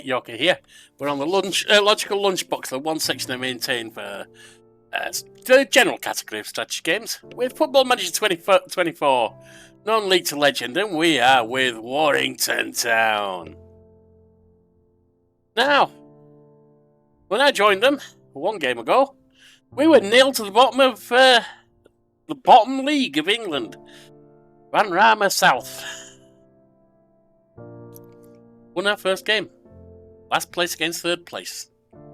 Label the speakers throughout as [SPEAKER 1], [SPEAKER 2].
[SPEAKER 1] Mate Yorker here. We're on the logical lunchbox, the one section I maintain for the general category of strategy games, with Football Manager 24, non-league to legend, and we are with Warrington Town. Now, when I joined them one game ago, we were nailed to the bottom of the bottom league of England, Vanarama South. Won our first game. Last place against third place.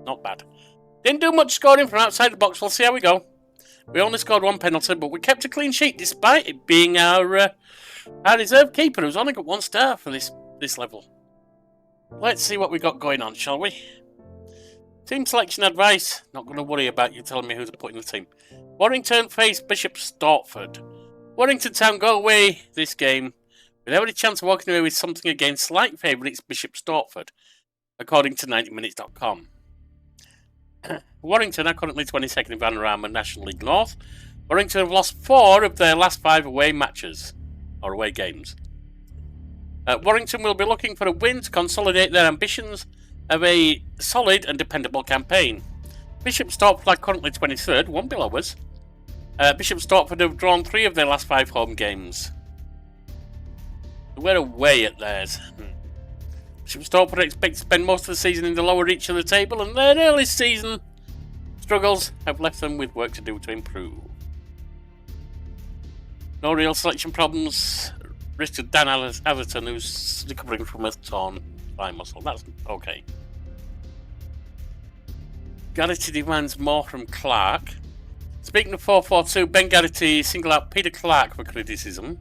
[SPEAKER 1] Not bad. Didn't do much scoring from outside the box. We'll see how we go. We only scored one penalty, but we kept a clean sheet despite it being our reserve keeper, who's only got 1 star for this level. Let's see what we got going on, shall we? Team selection advice. Not going to worry about you telling me who to put in the team. Warrington face Bishop Stortford. Warrington Town go away this game without any chance of walking away with something against slight favourites Bishop Stortford, according to 90minutes.com. Warrington are currently 22nd in Vanarama National League North. Warrington have lost 4 of their last 5 away matches, or away games. Warrington will be looking for a win to consolidate their ambitions of a solid and dependable campaign. Bishop Stortford are currently 23rd, 1 below us. Bishop Stortford have drawn 3 of their last 5 home games. We're away at theirs. Bishop Stortford expect to spend most of the season in the lower reach of the table, and their early season struggles have left them with work to do to improve. No real selection problems. Wristed Dan Atherton, who's recovering from a torn thigh muscle. That's okay. Garrity demands more from Clark. Speaking of 4-4-2, Ben Garrity singled out Peter Clark for criticism,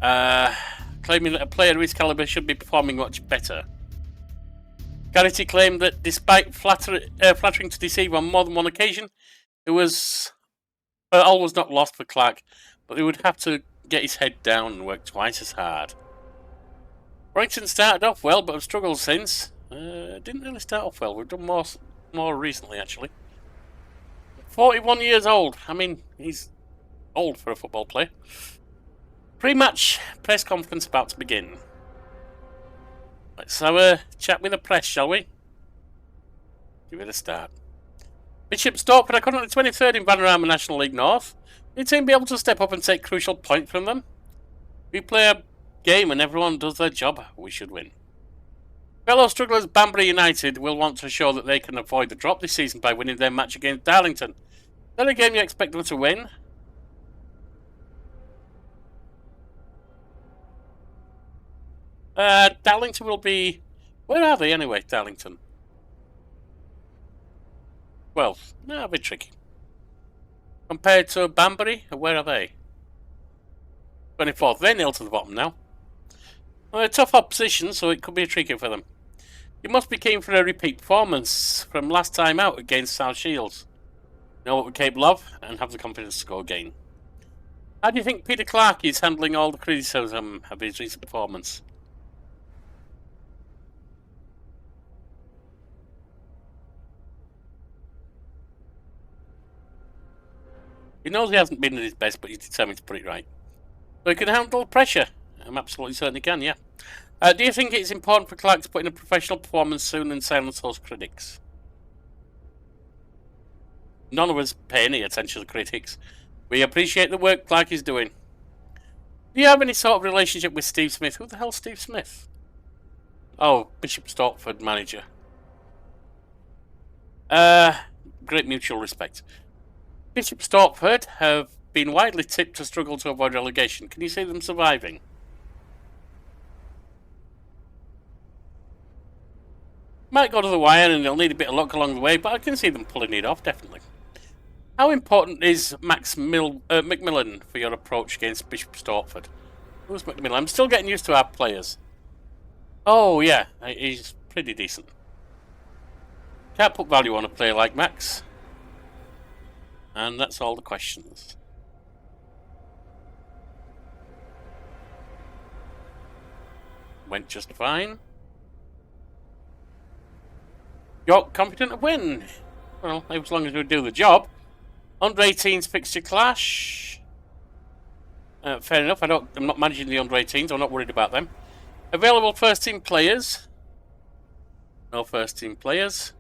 [SPEAKER 1] claiming that a player of his calibre should be performing much better. Garrity claimed that despite flattering to deceive on more than one occasion, it was all was not lost for Clark, but he would have to get his head down and work twice as hard. Warrington started off well, but have struggled since. Didn't really start off well. We've done more recently, actually. 41 years old. I mean, he's old for a football player. Pre-match press conference about to begin. Let's have a chat with the press, shall we? Give it a start. Bishop Stortford are currently 23rd in Vanarama National League North. Will your team be able to step up and take crucial points from them? We play a game and everyone does their job. We should win. Fellow strugglers Banbury United will want to show that they can avoid the drop this season by winning their match against Darlington. Is that a game you expect them to win? Darlington will be... Where are they anyway, Darlington? Well, a bit tricky. Compared to Banbury, where are they? 24th. They're nailed to the bottom now. Well, a tough opposition, so it could be tricky for them. You must be keen for a repeat performance from last time out against South Shields. Know what we're capable of, and have the confidence to score again. How do you think Peter Clark is handling all the criticism of his recent performance? He knows he hasn't been at his best, but he's determined to put it right. So he can handle pressure. I'm absolutely certain he can, yeah. Do you think it's important for Clark to put in a professional performance soon and silence those critics? None of us pay any attention to critics. We appreciate the work Clark is doing. Do you have any sort of relationship with Steve Smith? Who the hell's Steve Smith? Oh, Bishop Stortford manager. Great mutual respect. Bishop Stortford have been widely tipped to struggle to avoid relegation. Can you see them surviving? Might go to the wire and they'll need a bit of luck along the way, but I can see them pulling it off, definitely. How important is Macmillan for your approach against Bishop Stortford? Who's Macmillan? I'm still getting used to our players. Oh, yeah, he's pretty decent. Can't put value on a player like Max. And that's all the questions. Went just fine. York confident of win. Well, as long as we do the job. Under 18s fixture clash. Fair enough. I'm not managing the under 18s. I'm not worried about them. Available first team players. No first team players.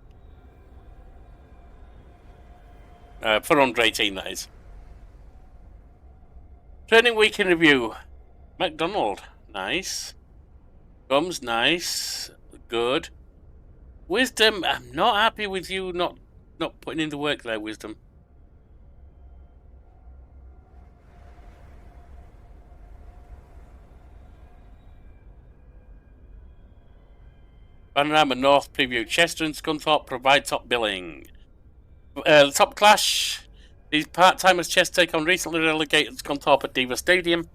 [SPEAKER 1] For under 18, that is. Training week in review. McDonald, nice. Gums, nice. Good. Wisdom, I'm not happy with you not putting in the work there, Wisdom. Vanarama North preview. Chester and Scunthorpe provide top billing. The top clash. These part-timers Chester take on recently relegated Scunthorpe at Diva Stadium.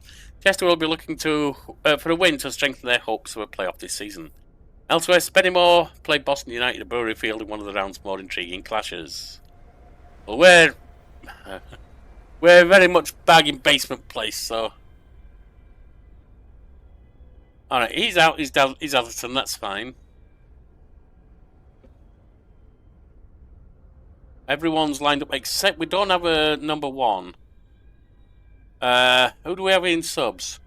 [SPEAKER 1] Chester will be looking to for a win to strengthen their hopes of a playoff this season. Elsewhere, Spennymoor played Boston United at Brewery Field in one of the round's more intriguing clashes. Well, we're very much bagging basement place, so... Alright, he's out, he's Atherton, that's fine. Everyone's lined up except we don't have a number 1. Who do we have in subs?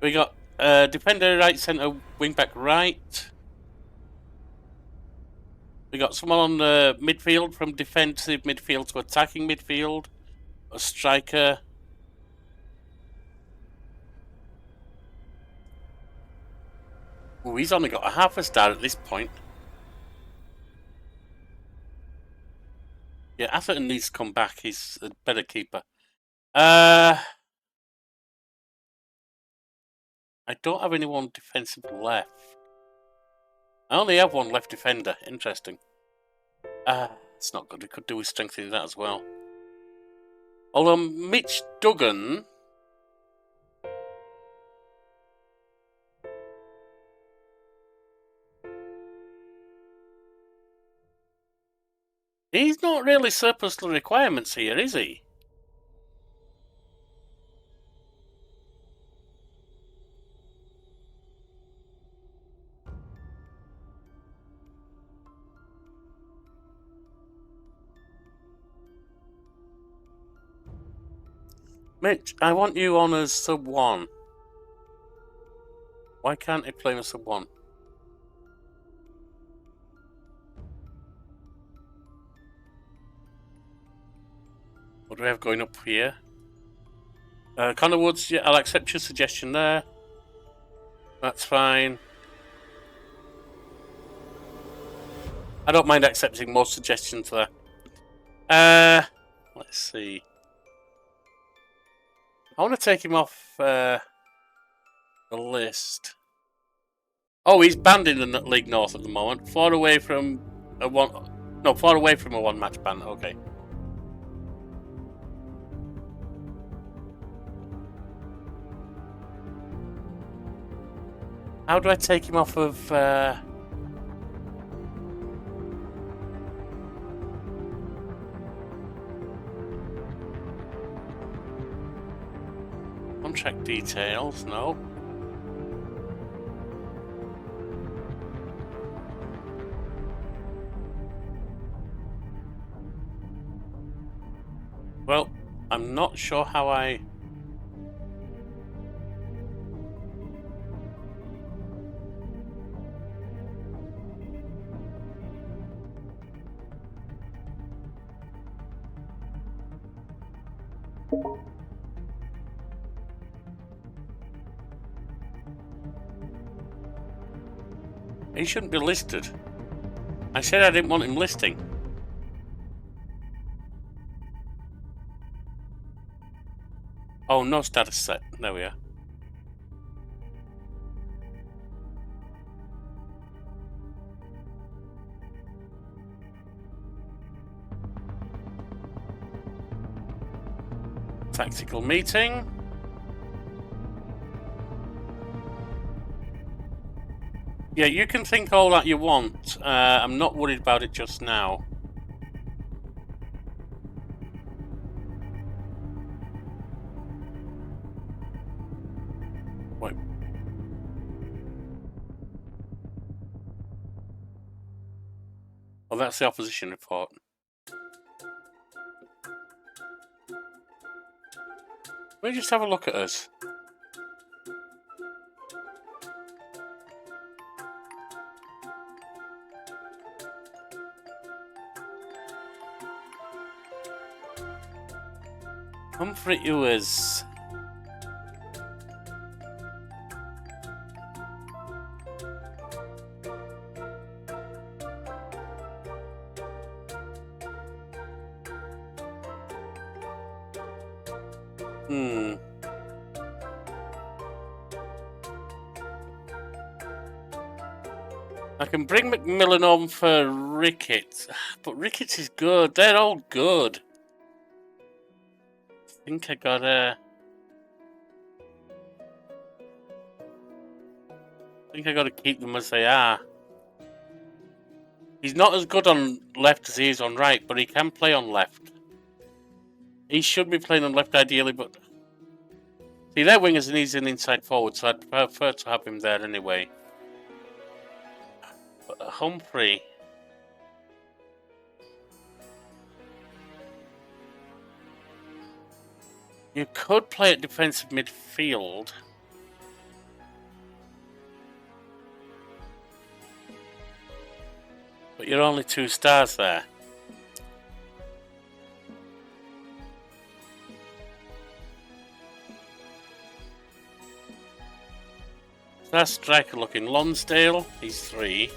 [SPEAKER 1] We got defender right, centre, wing back right. We got someone on the midfield from defensive midfield to attacking midfield. A striker. Ooh, he's only got a half a star at this point. Yeah, Atherton needs to come back. He's a better keeper. I don't have anyone defensive left. I only have one left defender. Interesting. It's not good. We could do with strengthening that as well. Although Mitch Duggan... He's not really surplus to requirements here, is he? Mitch, I want you on as sub 1. Why can't he play as sub 1? What do we have going up here? Connor Woods, yeah, I'll accept your suggestion there. That's fine. I don't mind accepting more suggestions there. Let's see. I want to take him off the list. Oh, he's banned in the League North at the moment. Far away from a one-match ban. Okay. How do I take him off of... Contract details? No. Well, I'm not sure how I... He shouldn't be listed. I said I didn't want him listing. Oh, no status set. There we are. Tactical meeting. Yeah, you can think all that you want. I'm not worried about it just now. Wait. Oh, that's the opposition report. We'll just have a look at us. Humphrey Ewers. I can bring Macmillan on for Ricketts, but Ricketts is good. They're all good. I think I gotta keep them as they are. He's not as good on left as he is on right, but he can play on left. He should be playing on left ideally, but see, they're wingers and he's an inside forward, so I'd prefer to have him there anyway. But Humphrey. You could play at defensive midfield. But you're only 2 stars there. That's striker looking. Lonsdale, he's 3.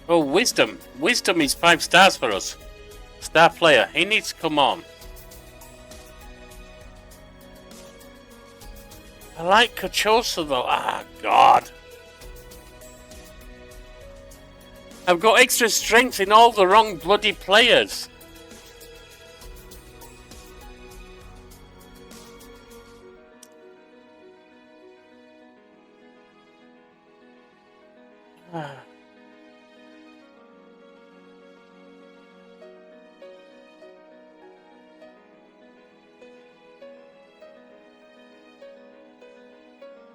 [SPEAKER 1] Oh, Wisdom. Wisdom is 5 stars for us. Star player. He needs to come on. I like Kachosa though. Ah, God. I've got extra strength in all the wrong bloody players.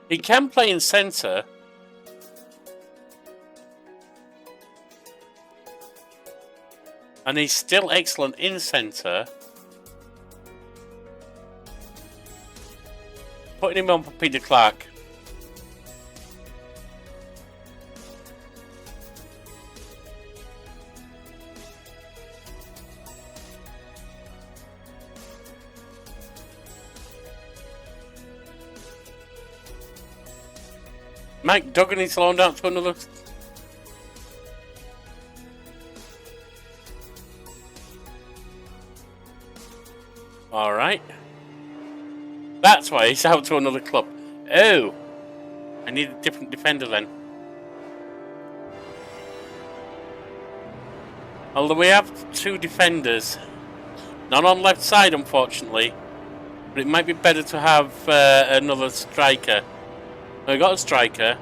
[SPEAKER 1] He can play in centre. And he's still excellent in centre. Putting him on for Peter Clark. Mike Duggan is loaned out to another. Alright. That's why he's out to another club. Oh! I need a different defender then. Although we have 2 defenders. Not on left side, unfortunately. But it might be better to have another striker. We got a striker.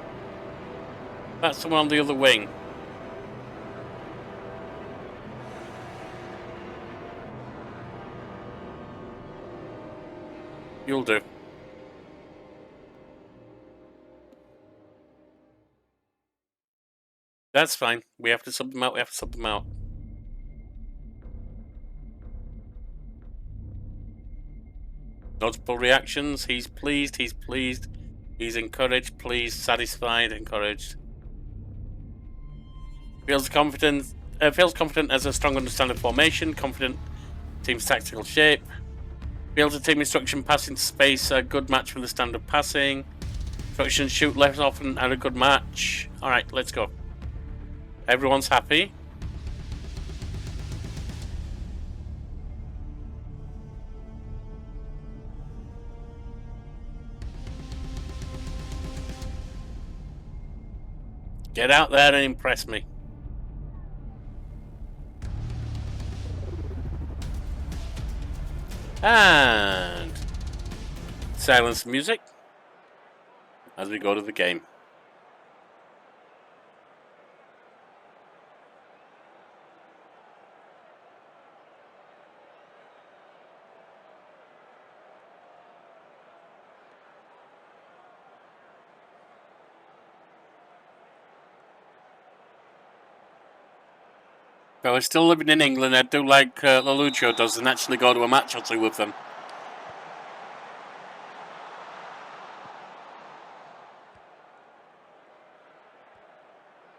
[SPEAKER 1] That's someone on the other wing. You'll do. That's fine. We have to sub them out. We have to sub them out. Notable reactions. He's pleased. He's pleased. He's encouraged, pleased, satisfied, encouraged. Feels confident as a strong understanding of formation, confident team's tactical shape. Feels the team instruction passing to space, a good match for the standard passing. Instructions shoot left often and a good match. Alright, let's go. Everyone's happy. Get out there and impress me. And silence music as we go to the game. If I was still living in England, I'd do like Lelucho does and actually go to a match or 2 with them.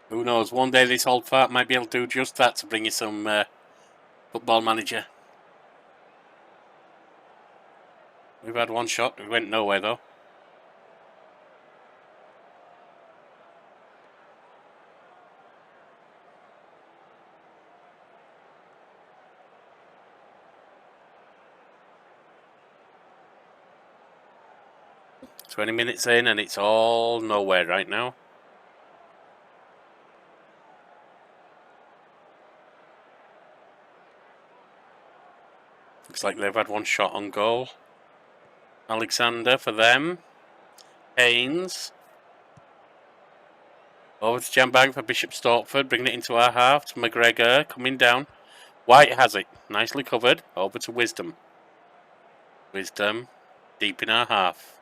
[SPEAKER 1] Who knows, one day this old fart might be able to do just that to bring you some Football Manager. We've had one shot. We went nowhere, though. "20 minutes in and it's all nowhere right now." Looks like they've had one shot on goal. Alexander for them. Haynes. Over to Jambang for Bishop Stortford, bringing it into our half to McGregor, coming down. White has it, nicely covered. Over to Wisdom. Wisdom, deep in our half.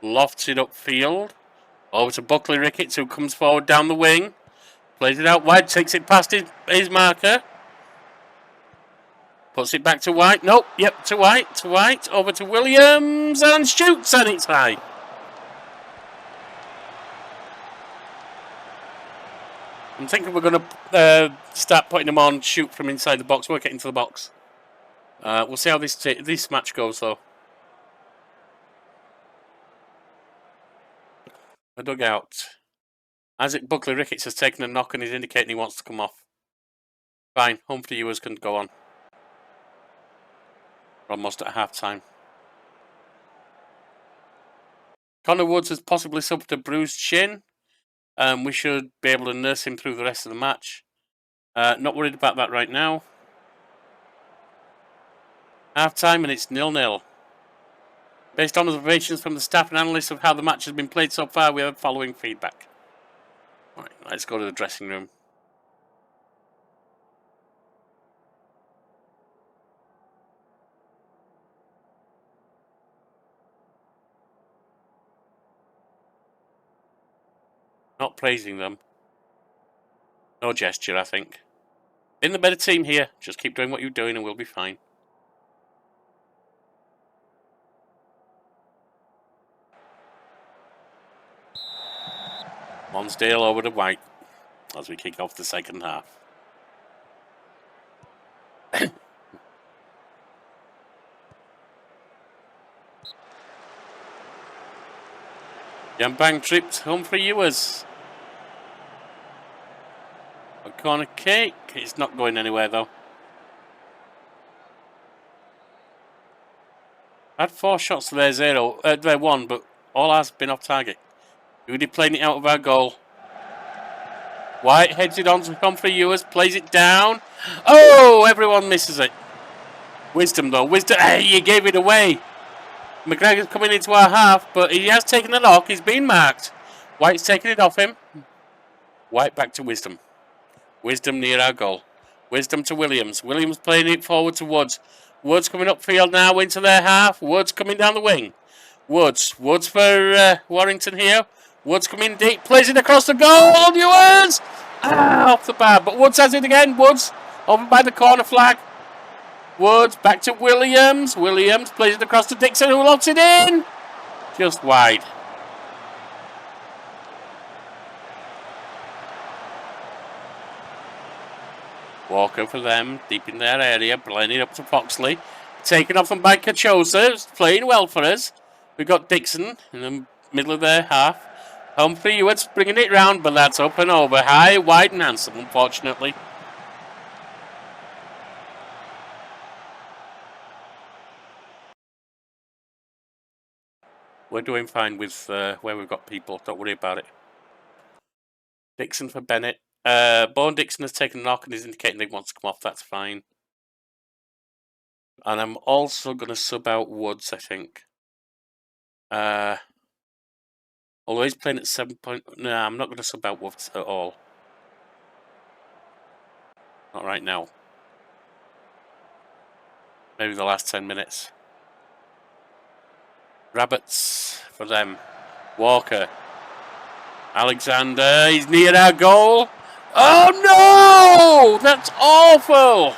[SPEAKER 1] Lofts it upfield. Over to Buckley Ricketts, who comes forward down the wing. Plays it out wide, takes it past his marker. Puts it back to White. Nope, yep, to White. Over to Williams, and shoots, and it's high. I'm thinking we're going to start putting them on, shoot from inside the box, work it into the box. We'll see how this match goes, though. A dugout. Isaac Buckley Ricketts has taken a knock and is indicating he wants to come off. Fine, Humphrey Ewers can go on. We're almost at half-time. Connor Woods has possibly suffered a bruised shin. We should be able to nurse him through the rest of the match. Not worried about that right now. Half-time and it's 0-0. Based on observations from the staff and analysts of how the match has been played so far, we have the following feedback. Right, let's go to the dressing room. Not praising them. No gesture, I think. In the better team here. Just keep doing what you're doing and we'll be fine. Lonsdale over to White as we kick off the second half. Jambang tripped Humphrey Ewers. A corner kick. It's not going anywhere though. Had 4 shots to their 1, but all has been off target. Rudy playing it out of our goal. White heads it on to Humphrey Ewers, plays it down. Oh, everyone misses it. Wisdom though. Wisdom, hey, you gave it away. McGregor's coming into our half, but he has taken the knock. He's been marked. White's taking it off him. White back to Wisdom. Wisdom near our goal. Wisdom to Williams. Williams playing it forward to Woods. Woods coming upfield now into their half. Woods coming down the wing. Woods for Warrington here. Woods coming deep. Plays it across the goal. Ewers! Off the bar. But Woods has it again. Woods over by the corner flag. Woods back to Williams. Williams plays it across to Dixon, who locks it in. Just wide. Walker for them, deep in their area, playing it up to Foxley. Taken off them by Cachosa, playing well for us. We've got Dixon in the middle of their half. Humphrey Ewers bringing it round, but that's up and over. High, wide and handsome, unfortunately. We're doing fine with where we've got people. Don't worry about it. Dixon for Bennett. Bourne Dixon has taken a knock and is indicating he wants to come off. That's fine. And I'm also going to sub out Woods, I think. Although he's playing at 7 point... No, I'm not going to sub out Woods at all. Not right now. Maybe the last 10 minutes. Rabbits for them. Walker. Alexander, he's near our goal. Oh no! That's awful!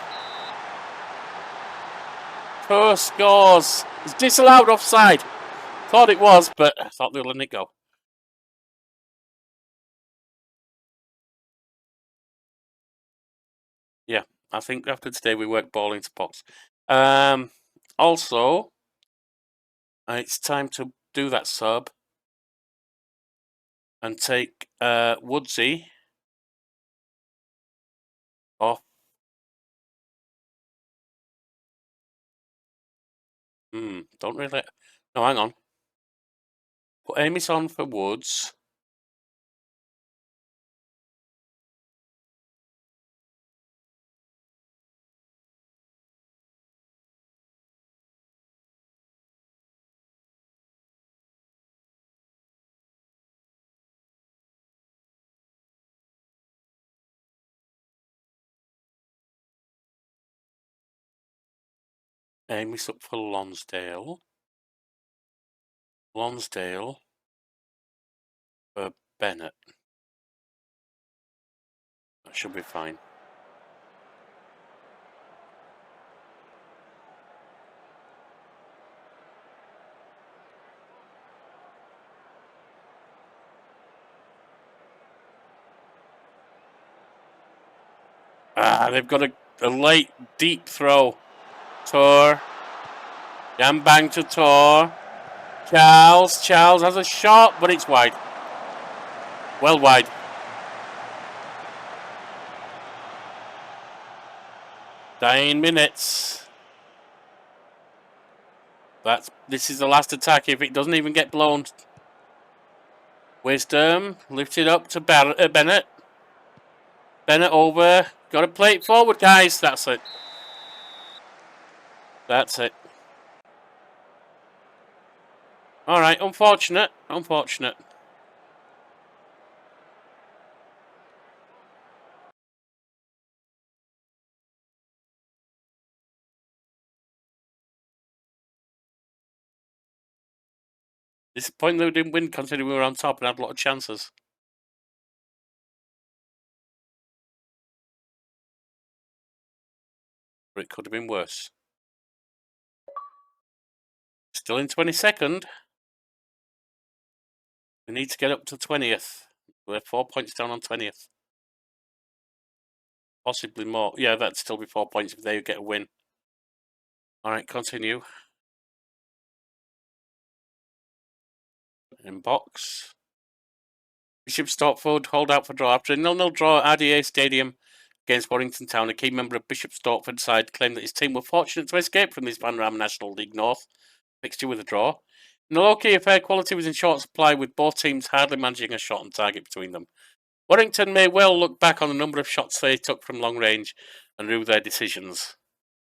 [SPEAKER 1] Poor scores. It's disallowed offside. Thought it was, but I thought they were letting it go. Yeah, I think after today we work ball into box. Also, it's time to do that sub and take Woodsy off. Don't really. No, hang on. Put Amy's on for Woods. Amy's up for Lonsdale. Lonsdale for Bennett. That should be fine. They've got a late, deep throw. Tor. Jam bang to Tor. Charles has a shot, but it's wide. Well wide. Nine minutes. This is the last attack if it doesn't even get blown. Wisdom lifted up to Bennett. Bennett over. Got to play it forward, guys. That's it. That's it. All right. Unfortunate. Unfortunate. Disappointing that we didn't win considering we were on top and had a lot of chances. But it could have been worse. Still in 22nd. We need to get up to 20th. We're 4 points down on 20th. Possibly more. Yeah, that'd still be 4 points if they get a win. All right, continue. In box. Bishop Stortford hold out for draw. After a 0-0 draw at RDA Stadium against Warrington Town, a key member of Bishop Stortford's side claimed that his team were fortunate to escape from this Vanarama National League North fixture with a draw. In the low-key affair, quality was in short supply, with both teams hardly managing a shot on target between them. Warrington may well look back on the number of shots they took from long range and rue their decisions,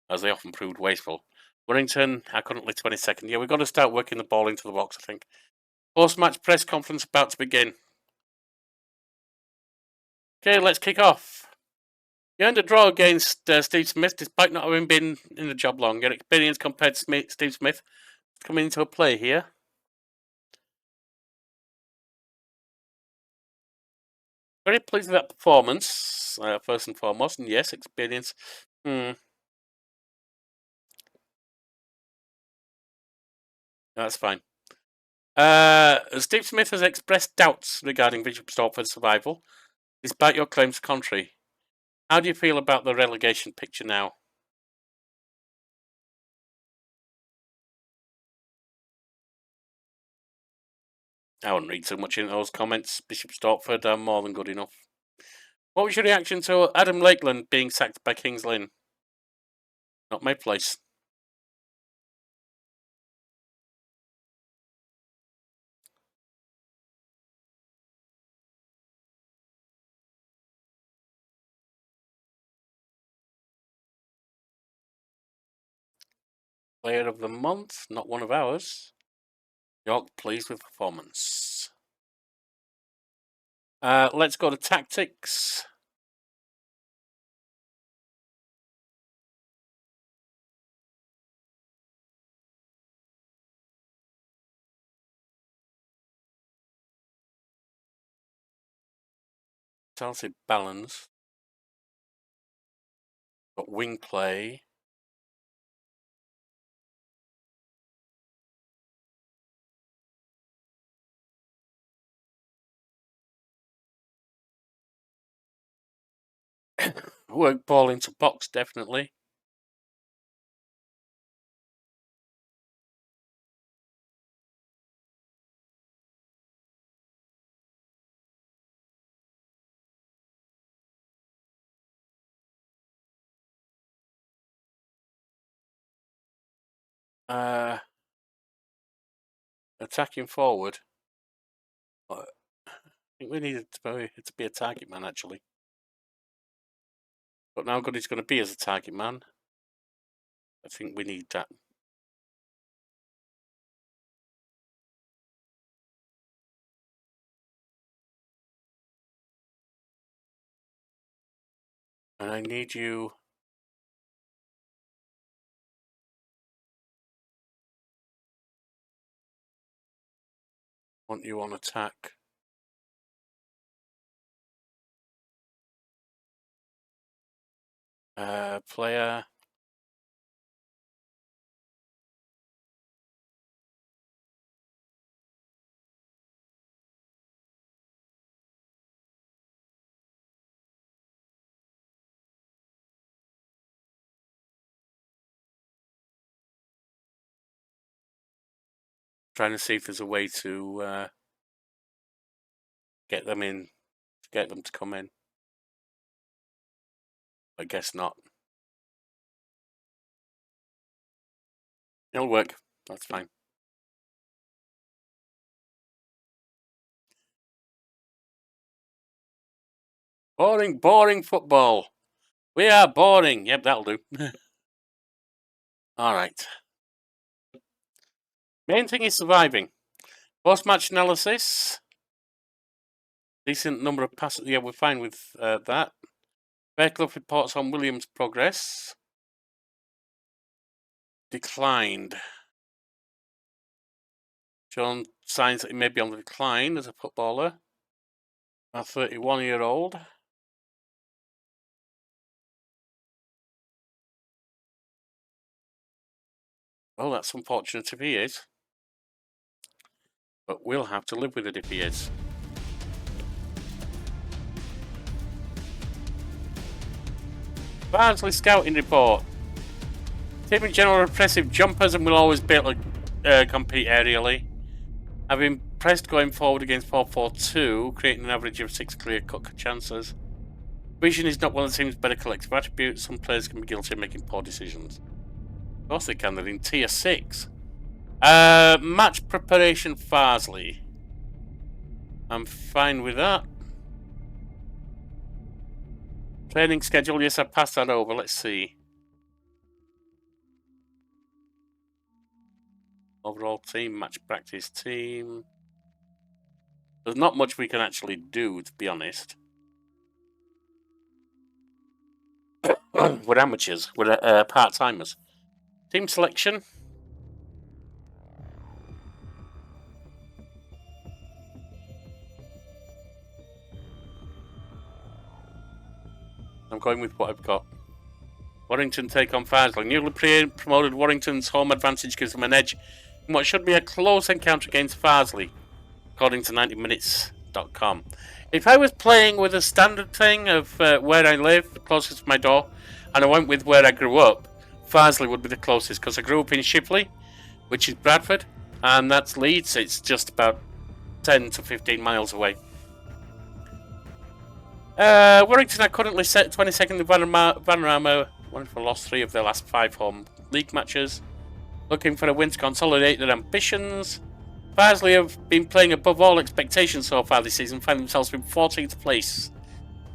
[SPEAKER 1] as they often proved wasteful. Warrington are currently 22nd. Yeah, we've got to start working the ball into the box, I think. Post-match press conference about to begin. Okay, let's kick off. You earned a draw against Steve Smith, despite not having been in the job long. Your experience compared to Steve Smith coming into a play here. Very pleased with that performance, first and foremost, and yes, experience. That's fine. Steve Smith has expressed doubts regarding Bishop Stortford's survival, despite your claims to the contrary. How do you feel about the relegation picture now? I wouldn't read too much into those comments. Bishop Stortford are more than good enough. What was your reaction to Adam Lakeland being sacked by Kings Lynn? Not my place. Player of the month, not one of ours. York pleased with performance. Let's go to tactics. Chelsea balance. Got wing play. Work ball into box, definitely. Attacking forward. I think we need it to be a target man, actually. But now good he's going to be as a target man. I think we need that. And I need you... want you on attack. Player... trying to see if there's a way to get them in, get them to come in. I guess not. It'll work. That's fine. Boring, boring football. We are boring. Yep, that'll do. All right. Main thing is surviving. Post-match analysis. Decent number of passes. Yeah, we're fine with that. Fairclough reports on Williams' progress. Declined. John signs that he may be on the decline as a footballer. A 31-year-old. Well, that's unfortunate if he is. But we'll have to live with it if he is. Barnsley scouting report. Team in general are impressive jumpers and will always be able to compete aerially. Have impressed going forward against 4-4-2, creating an average of 6 clear-cut chances. Vision is not one of the team's better collective attributes. Some players can be guilty of making poor decisions. Of course they can, they're in Tier 6. Match preparation Farsley. I'm fine with that. Training schedule, yes, I passed that over. Let's see. Overall team, match practice team. There's not much we can actually do, to be honest. We're amateurs. We're part-timers. Team selection. I'm going with what I've got. Warrington take on Farsley. Newly promoted Warrington's home advantage gives them an edge in what should be a close encounter against Farsley, according to 90minutes.com. If I was playing with a standard thing of where I live, closest to my door, and I went with where I grew up, Farsley would be the closest, because I grew up in Shipley, which is Bradford, and that's Leeds. It's just about 10 to 15 miles away. Warrington are currently set 22nd in Vanarama. Wonderful, lost 3 of their last 5 home league matches. Looking for a win to consolidate their ambitions. Farsley have been playing above all expectations so far this season, find themselves in 14th place.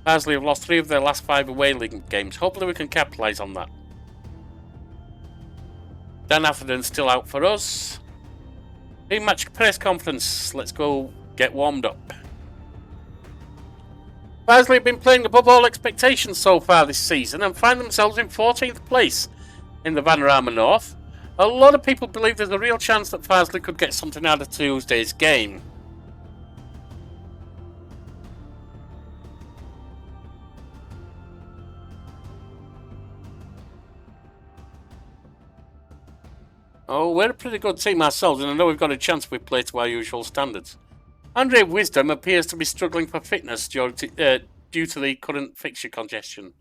[SPEAKER 1] Farsley have lost 3 of their last 5 away league games. Hopefully we can capitalise on that. Dan Atherton's still out for us. Team match press conference. Let's go get warmed up. Farsley have been playing above all expectations so far this season and find themselves in 14th place in the Vanarama North. A lot of people believe there's a real chance that Farsley could get something out of Tuesday's game. Oh, we're a pretty good team ourselves, and I know we've got a chance if we play to our usual standards. Andre Wisdom appears to be struggling for fitness due to the current fixture congestion.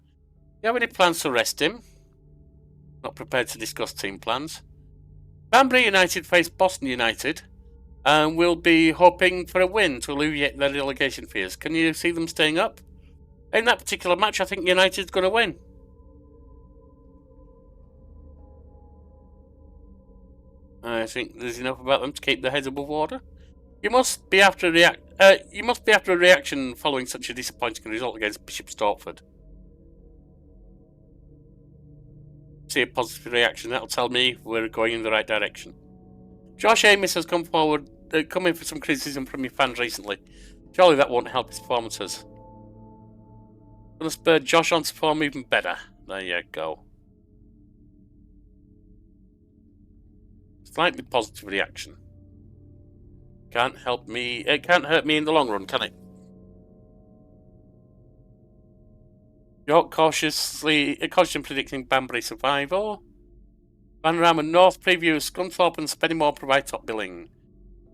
[SPEAKER 1] you have any plans to arrest him? Not prepared to discuss team plans. Banbury United face Boston United and will be hoping for a win to alleviate their relegation fears. Can you see them staying up? In that particular match, I think United's going to win. I think there's enough about them to keep their heads above water. You must be after a reaction following such a disappointing result against Bishop Stortford. See a positive reaction. That'll tell me we're going in the right direction. Josh Amos has come in for some criticism from your fans recently. Surely that won't help his performances. Gonna spur Josh on to perform even better. There you go. Slightly positive reaction. Can't hurt me in the long run, can it? York cautiously predicting Banbury survival. Vanarama North previews Scunthorpe and Spennymoor provide top billing.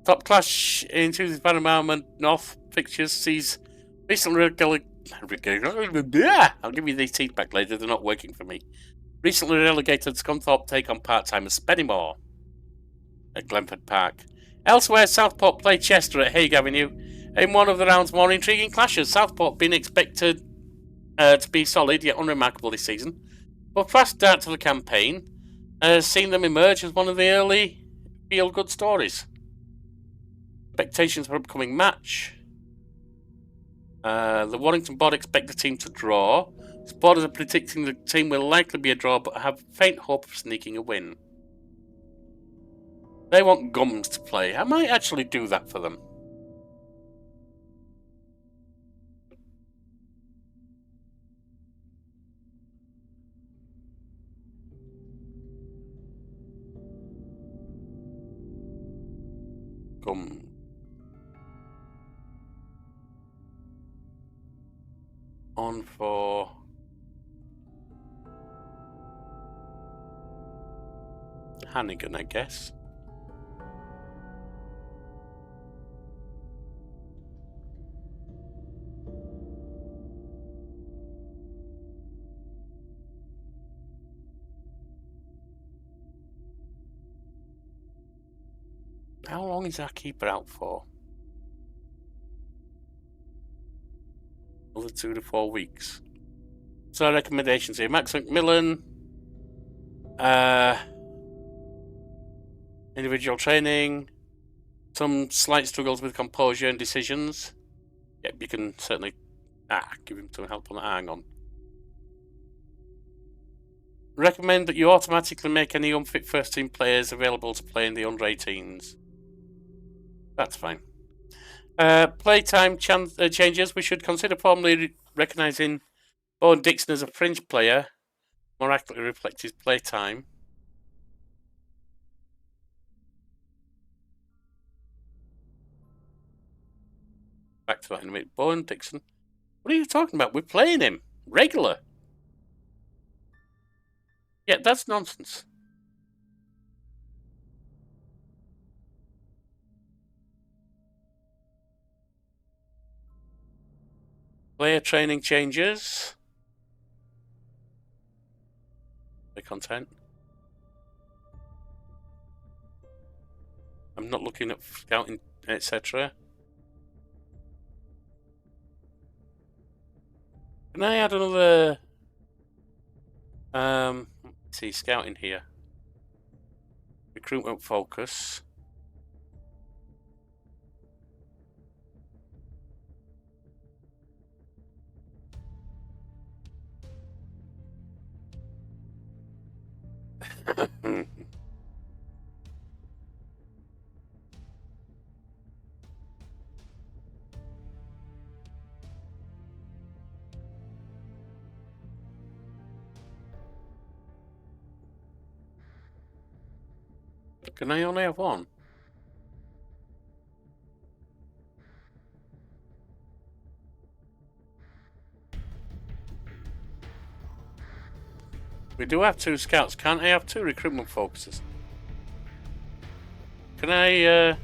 [SPEAKER 1] Top clash into the Vanarama North fixtures sees recently I'll give you these teeth back later, they're not working for me. Recently relegated Scunthorpe take on part-timers Spennymoor at Glenford Park. Elsewhere, Southport play Chester at Hague Avenue in one of the round's more intriguing clashes. Southport being expected to be solid yet unremarkable this season, but fast start to the campaign has seen them emerge as one of the early feel-good stories. Expectations for upcoming match. The Warrington board expect the team to draw. Supporters are predicting the team will likely be a draw, but have faint hope of sneaking a win. They want Gums to play. I might actually do that for them. Gums. On for Hannigan, I guess. How long is our keeper out for? Another 2 to 4 weeks. So recommendations here. Max McMillan. Individual training. Some slight struggles with composure and decisions. Yep, you can certainly give him some help on that. Hang on. Recommend that you automatically make any unfit first team players available to play in the under 18s. That's fine. Playtime changes. We should consider formally recognising Bowen Dixon as a fringe player. More accurately reflect his playtime. Back to that in a minute. Bowen Dixon. What are you talking about? We're playing him. Regular. Yeah, that's nonsense. Player training changes. The content. I'm not looking at scouting, etc. Can I add another? Let's see, scouting here. Recruitment focus. Can I only have one? We do have 2 scouts. Can't I have 2 recruitment focuses? Can I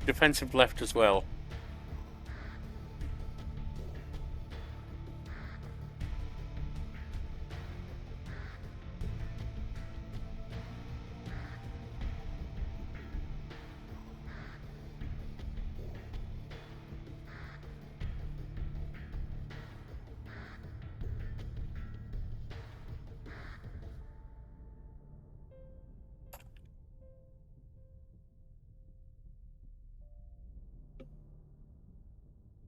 [SPEAKER 1] defensive left as well?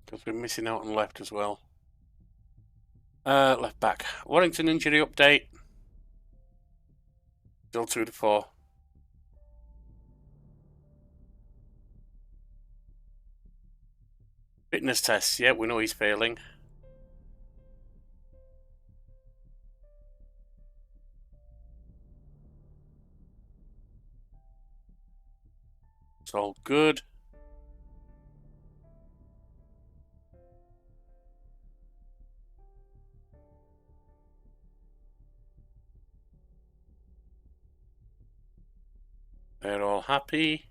[SPEAKER 1] Because we're missing out on left as well. Left back. Warrington injury update. Still 2 to 4. Fitness tests. Yeah, we know he's failing. It's all good. They're all happy.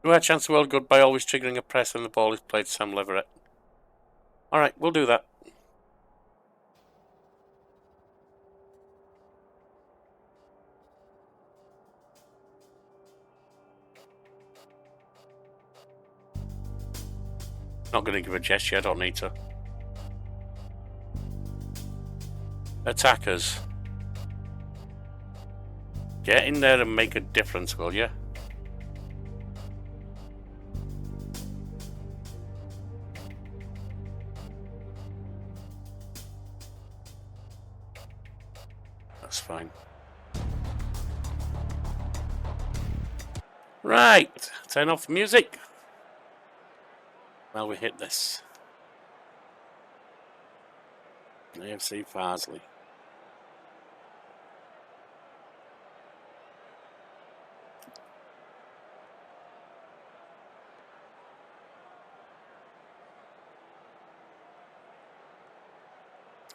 [SPEAKER 1] Do our chance well good by always triggering a press when the ball is played to Sam Leverett. Alright, we'll do that. Not going to give a gesture, I don't need to. Attackers. Get in there and make a difference, will you? That's fine. Right, turn off the music. Well, we hit this. AFC Farsley.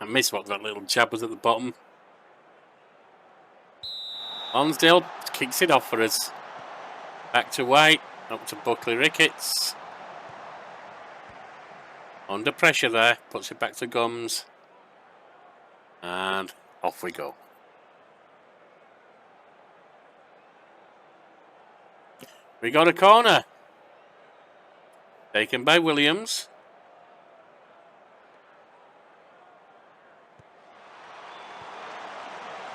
[SPEAKER 1] I missed what that little jab was at the bottom. Lonsdale kicks it off for us. Back to White, up to Buckley Ricketts. Under pressure there, puts it back to Gums. And off we go. We got a corner. Taken by Williams.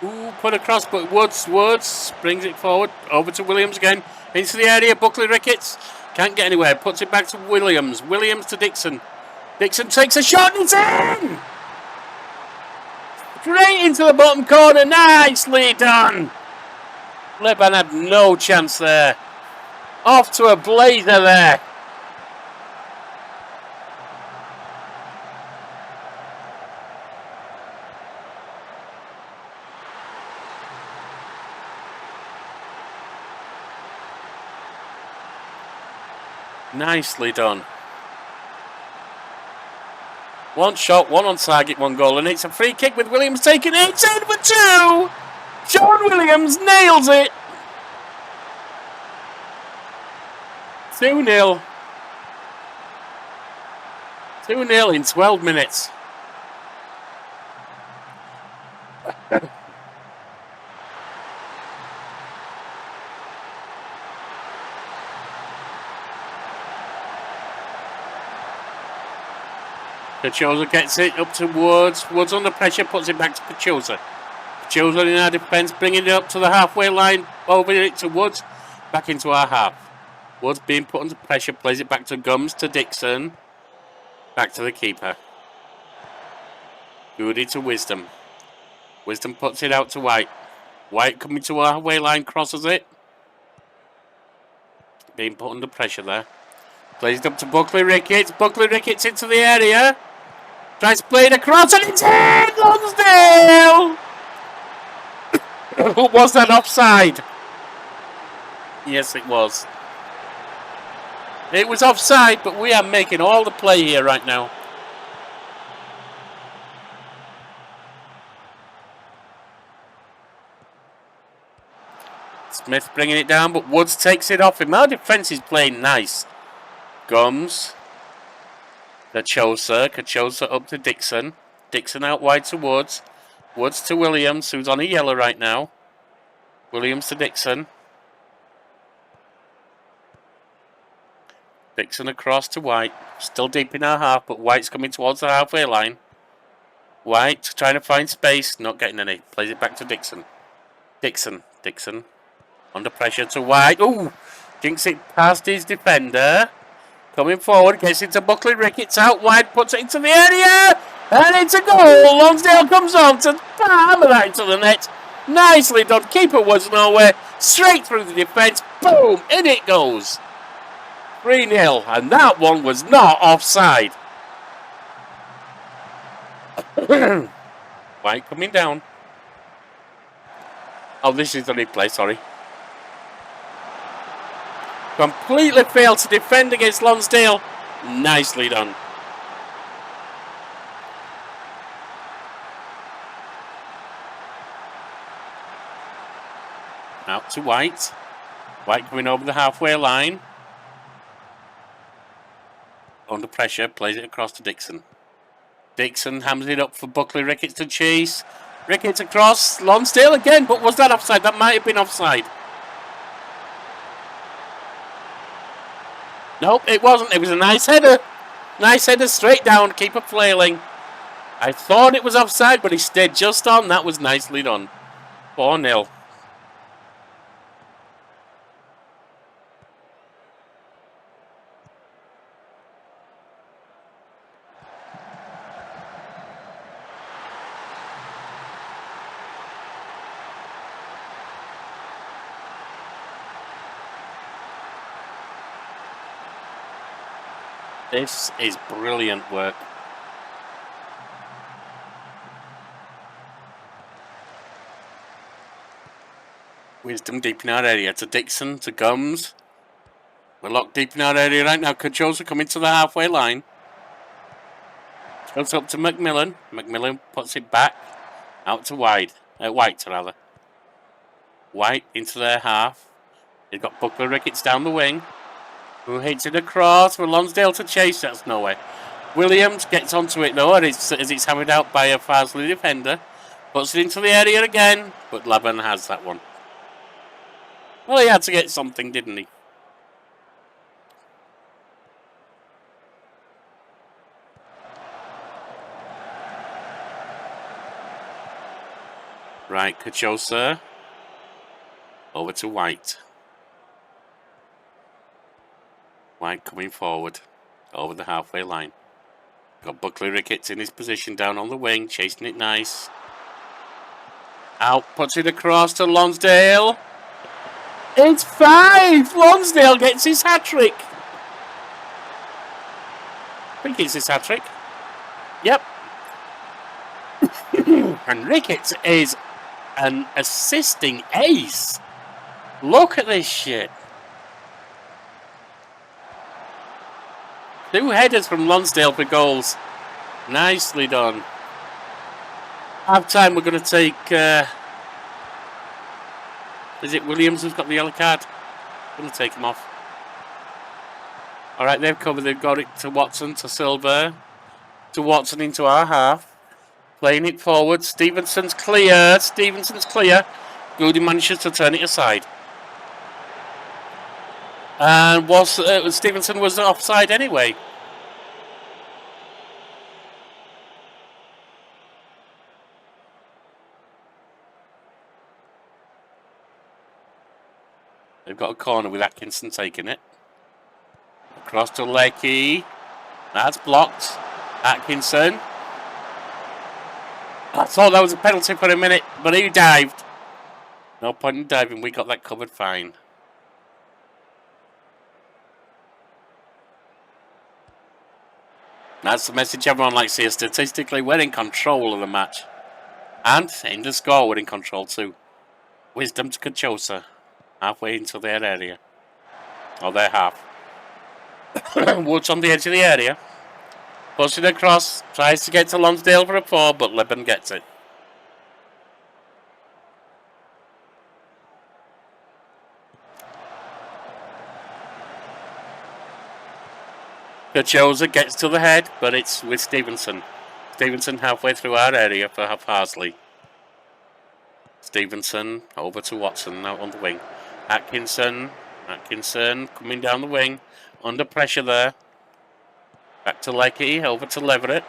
[SPEAKER 1] Ooh, put across, but Woods brings it forward. Over to Williams again. Into the area, Buckley Ricketts. Can't get anywhere, puts it back to Williams. Williams to Dixon. Dixon takes a shot and it's in! Straight into the bottom corner, nicely done! Leban had no chance there. Off to a blazer there. Nicely done. One shot, one on target, one goal, and it's a free kick with Williams taking it. It's in for 2! Sean Williams nails it! 2-0. 2-0 in 12 minutes. Kachosa gets it up to Woods. Woods under pressure, puts it back to Kachosa. Kachosa in our defence, bringing it up to the halfway line. Over it to Woods. Back into our half. Woods being put under pressure, plays it back to Gums, to Dixon. Back to the keeper. Goody to Wisdom. Wisdom puts it out to White. White coming to our halfway line, crosses it. Being put under pressure there. Plays it up to Buckley Ricketts. Buckley Ricketts into the area. Tries to play it across and it's in! Lonsdale! Was that offside? Yes, it was. It was offside, but we are making all the play here right now. Smith bringing it down, but Woods takes it off him. Our defence is playing nice. Gums. Kachosa up to Dixon. Dixon out wide to Woods. Woods to Williams, who's on a yellow right now. Williams to Dixon. Dixon across to White. Still deep in our half, but White's coming towards the halfway line. White trying to find space, not getting any. Plays it back to Dixon. Dixon. Under pressure to White. Ooh! Jinks it past his defender. Coming forward, gets into Buckley Ricketts out wide, puts it into the area, and it's a goal. Lonsdale comes on to hammer that into the net. Nicely done. Keeper was nowhere. Straight through the defence. Boom! In it goes. 3-0, and that one was not offside. White coming down. Oh, this is the replay, sorry. Completely failed to defend against Lonsdale. Nicely done. Out to White. White coming over the halfway line. Under pressure, plays it across to Dixon. Dixon hammers it up for Buckley Ricketts to chase. Ricketts across. Lonsdale again, but was that offside? That might have been offside. Nope, it wasn't. It was a nice header. Nice header straight down. Keeper flailing. I thought it was offside, but he stayed just on. That was nicely done. 4-0. This is brilliant work. Wisdom deep in our area to Dixon, to Gums. We're locked deep in our area right now. Kajosa coming to the halfway line. Goes up to McMillan. McMillan puts it back. Out to White, rather. White into their half. They've got Buckley Ricketts down the wing. Who hits it across for Lonsdale to chase. That's no way. Williams gets onto it though, as it's hammered out by a Farsley defender. Puts it into the area again, but Laban has that one. Well, he had to get something, didn't he? Right, Kachosa. Over to White. White coming forward. Over the halfway line. Got Buckley Ricketts in his position down on the wing. Chasing it nice. Out, puts it across to Lonsdale. It's 5! Lonsdale gets his hat-trick. I think it's his hat-trick. Yep. And Ricketts is an assisting ace. Look at this shit. 2 headers from Lonsdale for goals. Nicely done. Half time, we're going to take... is it Williams who's got the yellow card? I'm going to take him off. Alright, they've covered. They've got it to Watson, to Silver. To Watson into our half. Playing it forward. Stevenson's clear. Goody manages to turn it aside. And Stevenson was offside anyway. They've got a corner with Atkinson taking it. Across to Lecky. That's blocked. Atkinson. I thought that was a penalty for a minute, but he dived. No point in diving. We got that covered fine. That's the message everyone likes here. Statistically, we're in control of the match. And in the score, we're in control too. Wisdom to Kachosa. Halfway into their area. Or their half. Woods on the edge of the area. Puts it across. Tries to get to Lonsdale for a 4, but Leban gets it. Kachosa gets to the head, but it's with Stevenson. Stevenson halfway through our area for Parsley. Stevenson over to Watson out on the wing. Atkinson coming down the wing. Under pressure there. Back to Lecky, over to Leverett.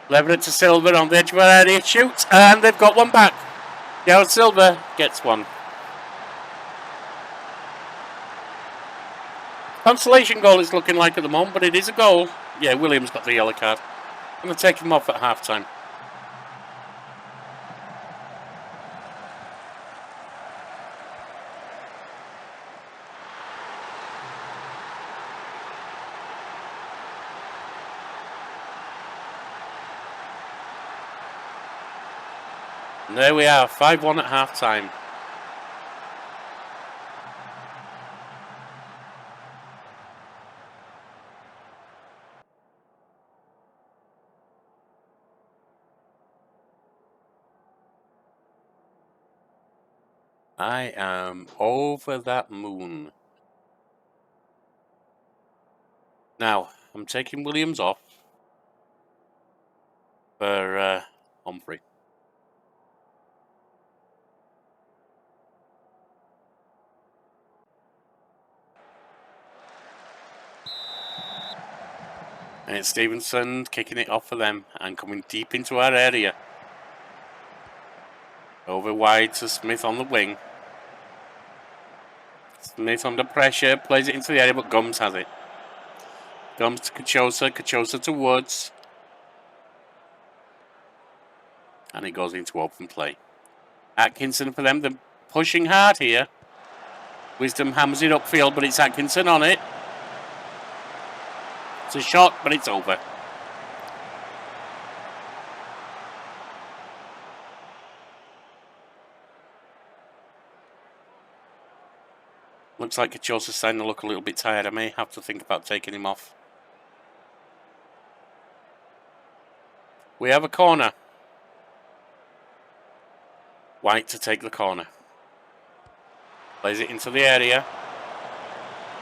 [SPEAKER 1] Leverett to Silver on the edge of our area. Shoots, and they've got one back. Gareth Silver gets one. Consolation goal it's looking like at the moment, but it is a goal. Yeah, Williams got the yellow card. I'm going to take him off at half-time. And there we are, 5-1 at half-time. I am over that moon. Now, I'm taking Williams off for Humphrey. And it's Stevenson kicking it off for them and coming deep into our area. Over wide to Smith on the wing. Smith under pressure, plays it into the area, but Gums has it. Gums to Kachosa, Kachosa to Woods. And it goes into open play. Atkinson for them, they're pushing hard here. Wisdom hammers it upfield, but it's Atkinson on it. It's a shot, but it's over. Looks like Kachosa's starting to look a little bit tired. I may have to think about taking him off. We have a corner. White to take the corner. Plays it into the area.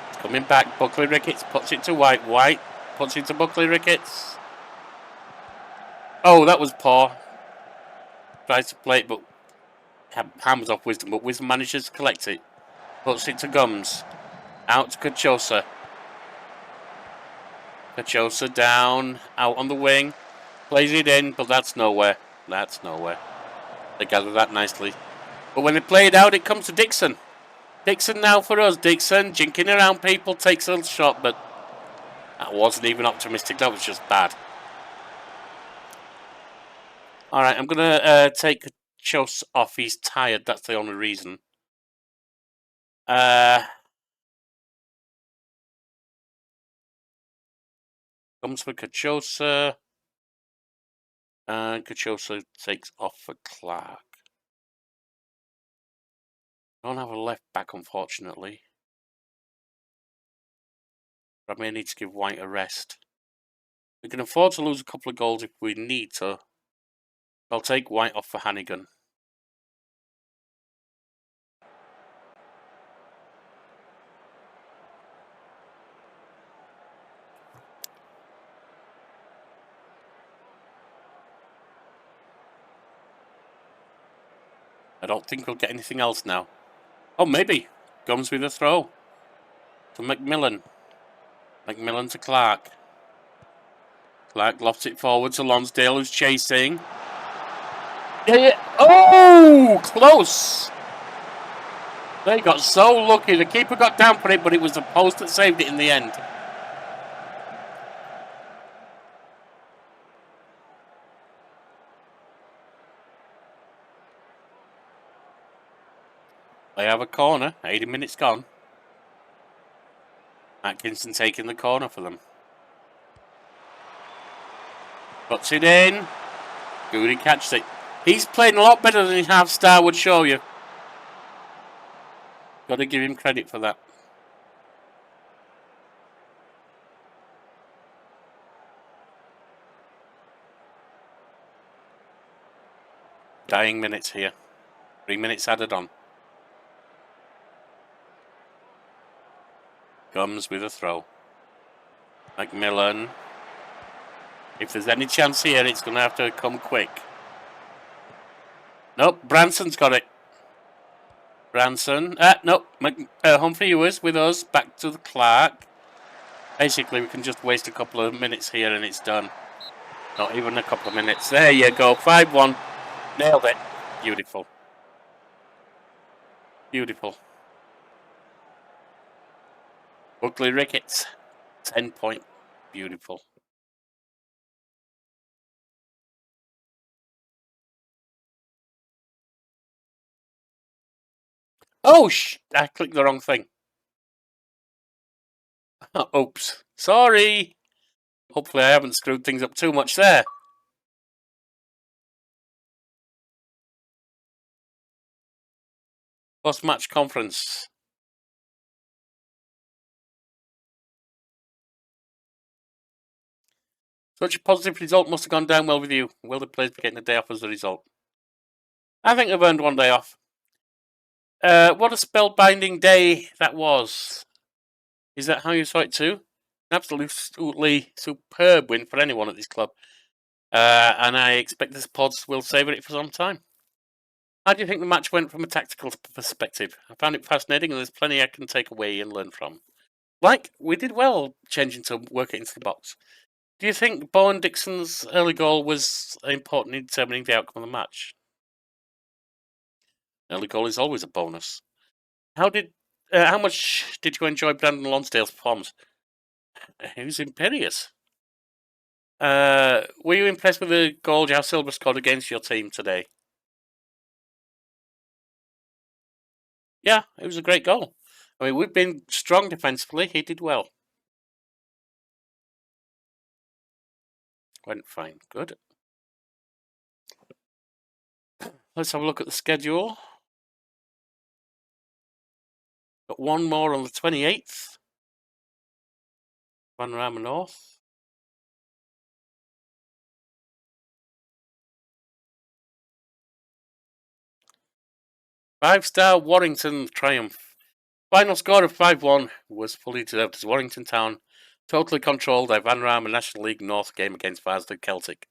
[SPEAKER 1] It's coming back. Buckley Ricketts puts it to White. White puts it to Buckley Ricketts. Oh, that was poor. Tries to play it, but hammers off Wisdom. But Wisdom manages to collect it. Puts it to Gums. Out to Kachosa. Kachosa down. Out on the wing. Plays it in, but that's nowhere. That's nowhere. They gather that nicely. But when they play it out, it comes to Dixon. Dixon now for us. Dixon jinking around people, takes a shot, but that wasn't even optimistic. That was just bad. Alright, I'm going to take Chos off. He's tired. That's the only reason. Comes for Kachosa. And Kachosa takes off for Clark. Don't have a left back, unfortunately. But I may need to give White a rest. We can afford to lose a couple of goals if we need to. I'll take White off for Hannigan. I don't think we'll get anything else now. Oh, maybe. Gums with a throw. To McMillan. McMillan to Clark. Clark lofts it forward to Lonsdale, who's chasing. Yeah. Oh, close. They got so lucky. The keeper got down for it, but it was the post that saved it in the end. They have a corner. 80 minutes gone. Atkinson taking the corner for them. Puts it in. Goody catches it. He's playing a lot better than his half-star would show you. Got to give him credit for that. Dying minutes here. 3 minutes added on. Gums with a throw. McMillan. If there's any chance here, it's going to have to come quick. Nope, Branson's got it. Branson. Nope, Humphrey Ewers with us. Back to the Clark. Basically, we can just waste a couple of minutes here and it's done. Not even a couple of minutes. There you go, 5-1. Nailed it. Beautiful. Beautiful. Buckley Ricketts, 10 point. Beautiful. Oh, I clicked the wrong thing. Oops. Sorry. Hopefully I haven't screwed things up too much there. Post-match conference. Such a positive result must have gone down well with you. Will the players be getting a day off as a result? I think they've earned one day off. What a spellbinding day that was. Is that how you saw it too? An absolutely superb win for anyone at this club. And I expect this pods will savour it for some time. How do you think the match went from a tactical perspective? I found it fascinating and there's plenty I can take away and learn from. Like, we did well changing to work it into the box. Do you think Bowen Dixon's early goal was important in determining the outcome of the match? Early goal is always a bonus. How much did you enjoy Brandon Lonsdale's performance? He was imperious. Were you impressed with the goal João Silva scored against your team today? Yeah, it was a great goal. I mean, we've been strong defensively. He did well. Went fine. Good. Let's have a look at the schedule. Got one more on the 28th. Vanarama North. Five-star Warrington triumph. Final score of 5-1 was fully deserved as Warrington Town totally controlled their Vanarama National League North game against Farsley Celtic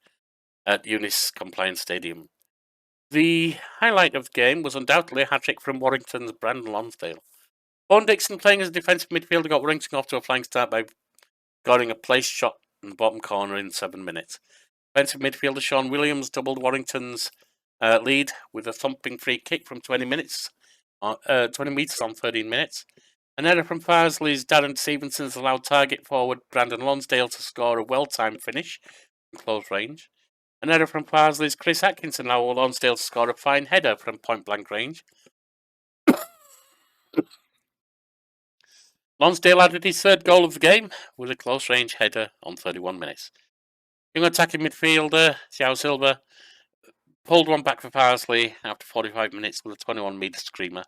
[SPEAKER 1] at Eunice Compliance Stadium. The highlight of the game was undoubtedly a hat-trick from Warrington's Brandon Lonsdale. Owen Dixon, playing as a defensive midfielder, got Warrington off to a flying start by scoring a place shot in the bottom corner in 7 minutes. Defensive midfielder Sean Williams doubled Warrington's lead with a thumping free kick from 20 metres on 13 minutes. An error from Farsley's Darren Stevenson's allowed target forward Brandon Lonsdale to score a well-timed finish from close range. An error from Farsley's Chris Atkinson allowed Lonsdale to score a fine header from point-blank range. Lonsdale added his third goal of the game with a close-range header on 31 minutes. Young attacking midfielder João Silva pulled one back for Farsley after 45 minutes with a 21-metre screamer.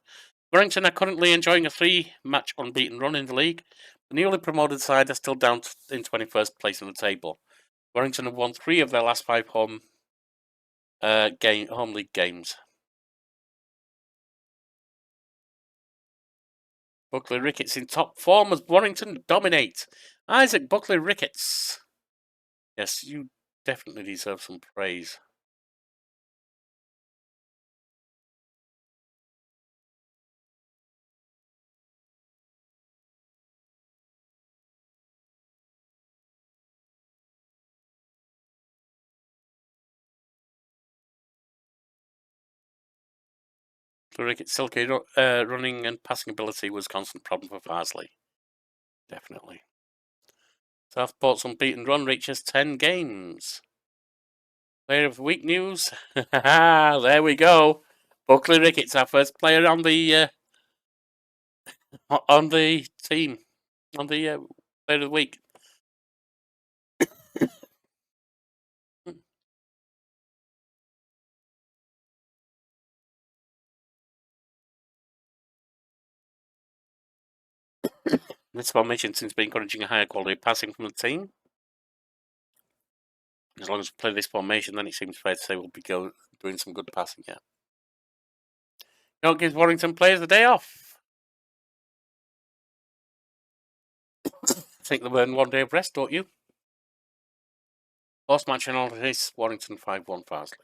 [SPEAKER 1] Warrington are currently enjoying a 3-match unbeaten run in the league. The newly promoted side are still down in 21st place in the table. Warrington have won 3 of their last 5 home league games. Buckley Ricketts in top form as Warrington dominate. Isaac Buckley Ricketts. Yes, you definitely deserve some praise. Ricketts' silky running and passing ability was a constant problem for Farsley. Definitely. Southport's unbeaten run reaches 10 games. Player of the week news. There we go. Buckley Ricketts, our first player on the team, on the player of the week. This formation seems to be encouraging a higher quality of passing from the team. As long as we play this formation, then it seems fair to say we'll be doing some good passing, yeah. You know, it gives Warrington players the day off. I think they've earned 1 day of rest, don't you? Post-match analysis, Warrington 5-1 Farsley.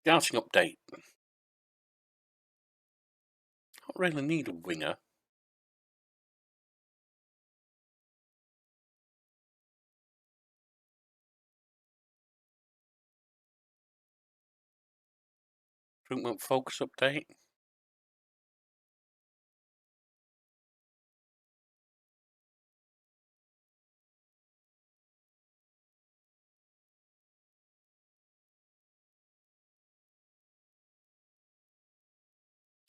[SPEAKER 1] Scouting update. Don't really need a winger. Recruitment focus update.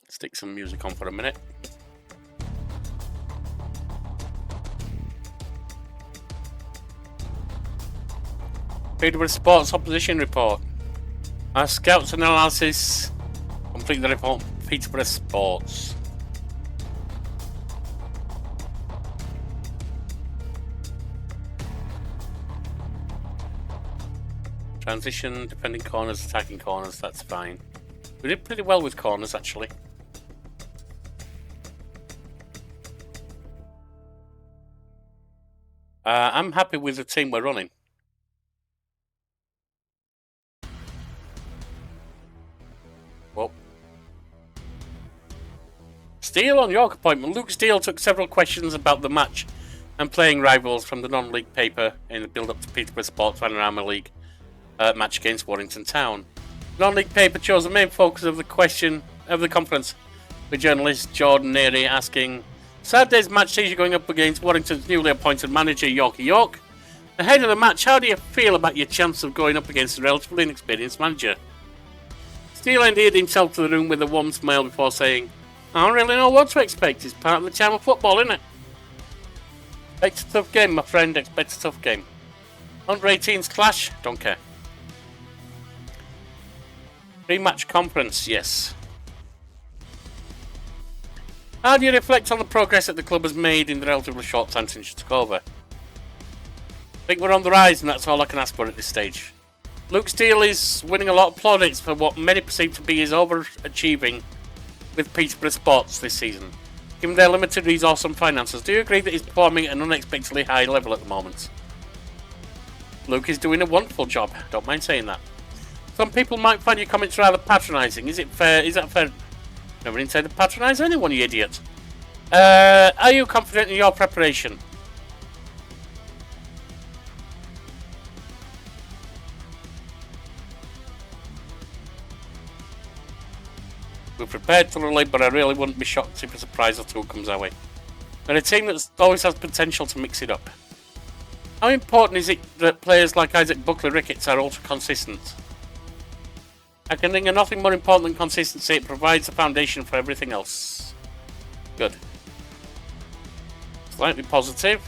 [SPEAKER 1] Stick some music on for a minute. Peterborough Sports Opposition Report. Our scouts and analysis complete the report. Peterborough Sports. Transition, defending corners, attacking corners, that's fine. We did pretty well with corners, actually. I'm happy with the team we're running. Well, Steele on York appointment. Luke Steele took several questions about the match and playing rivals from the non-league paper in the build-up to Peterborough Sports Vanarama League match against Warrington Town. The non-league paper chose the main focus of the question of the conference, with journalist Jordan Neary asking, Saturday's match sees you going up against Warrington's newly appointed manager, Yorkie York. Ahead of the match, how do you feel about your chance of going up against a relatively inexperienced manager? Steele endeared himself to the room with a warm smile before saying, I don't really know what to expect. It's part of the charm of football, isn't it? Expect a tough game, my friend. Expect a tough game. Under 18s clash? Don't care. Pre-match conference, yes. How do you reflect on the progress that the club has made in the relatively short time since you took over? I think we're on the rise, and that's all I can ask for at this stage. Luke Steele is winning a lot of plaudits for what many perceive to be his overachieving with Peterborough Sports this season. Given their limited resource and finances, do you agree that he's performing at an unexpectedly high level at the moment? Luke is doing a wonderful job, don't mind saying that. Some people might find your comments rather patronising. Is it fair? Is that fair? Never intended to patronise anyone, you idiot. Are you confident in your preparation? We're prepared thoroughly, but I really wouldn't be shocked if a surprise or two comes our way. They're a team that always has potential to mix it up. How important is it that players like Isaac Buckley-Ricketts are ultra consistent? I can think of nothing more important than consistency. It provides the foundation for everything else. Good. Slightly positive.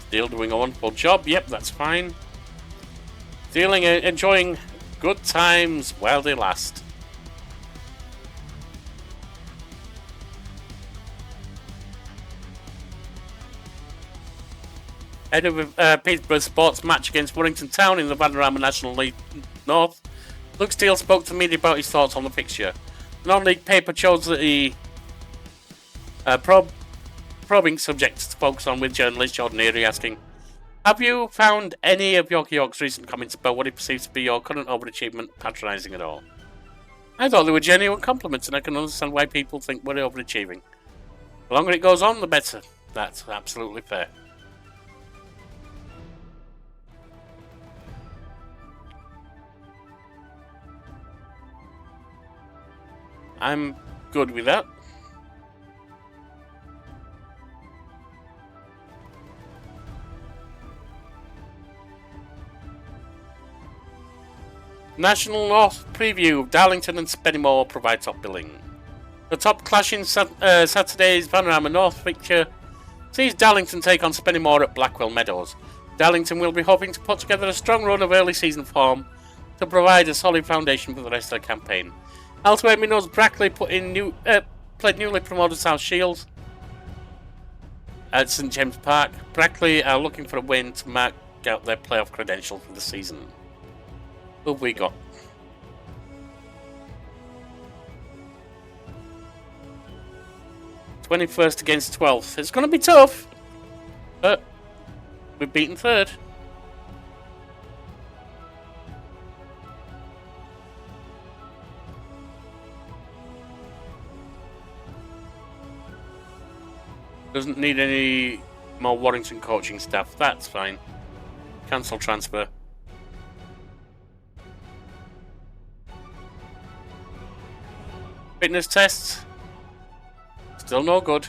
[SPEAKER 1] Steele doing a wonderful job. Yep, that's fine. Steele enjoying good times while they last. Head of Peterborough Sports match against Warrington Town in the Vanarama National League North, Luke Steele spoke to the media about his thoughts on the fixture. The non-league paper chose the probing subject to focus on, with journalist Jordan Neary asking, have you found any of Yorkie York's recent comments about what he perceives to be your current overachievement patronising at all? I thought they were genuine compliments, and I can understand why people think we're overachieving. The longer it goes on, the better. That's absolutely fair. I'm good with that. National North preview of Darlington and Spennymoor provide top billing. The top clash in Saturday's Vanarama North fixture sees Darlington take on Spennymoor at Blackwell Meadows. Darlington will be hoping to put together a strong run of early season form to provide a solid foundation for the rest of the campaign. Elsewhere, Minnows Brackley played newly promoted South Shields at St James Park. Brackley are looking for a win to mark out their playoff credentials for the season. Who have we got? '21st against 12th. It's going to be tough, but we've beaten third. Doesn't need any more Warrington coaching staff. That's fine. Cancel transfer. Fitness tests. Still no good.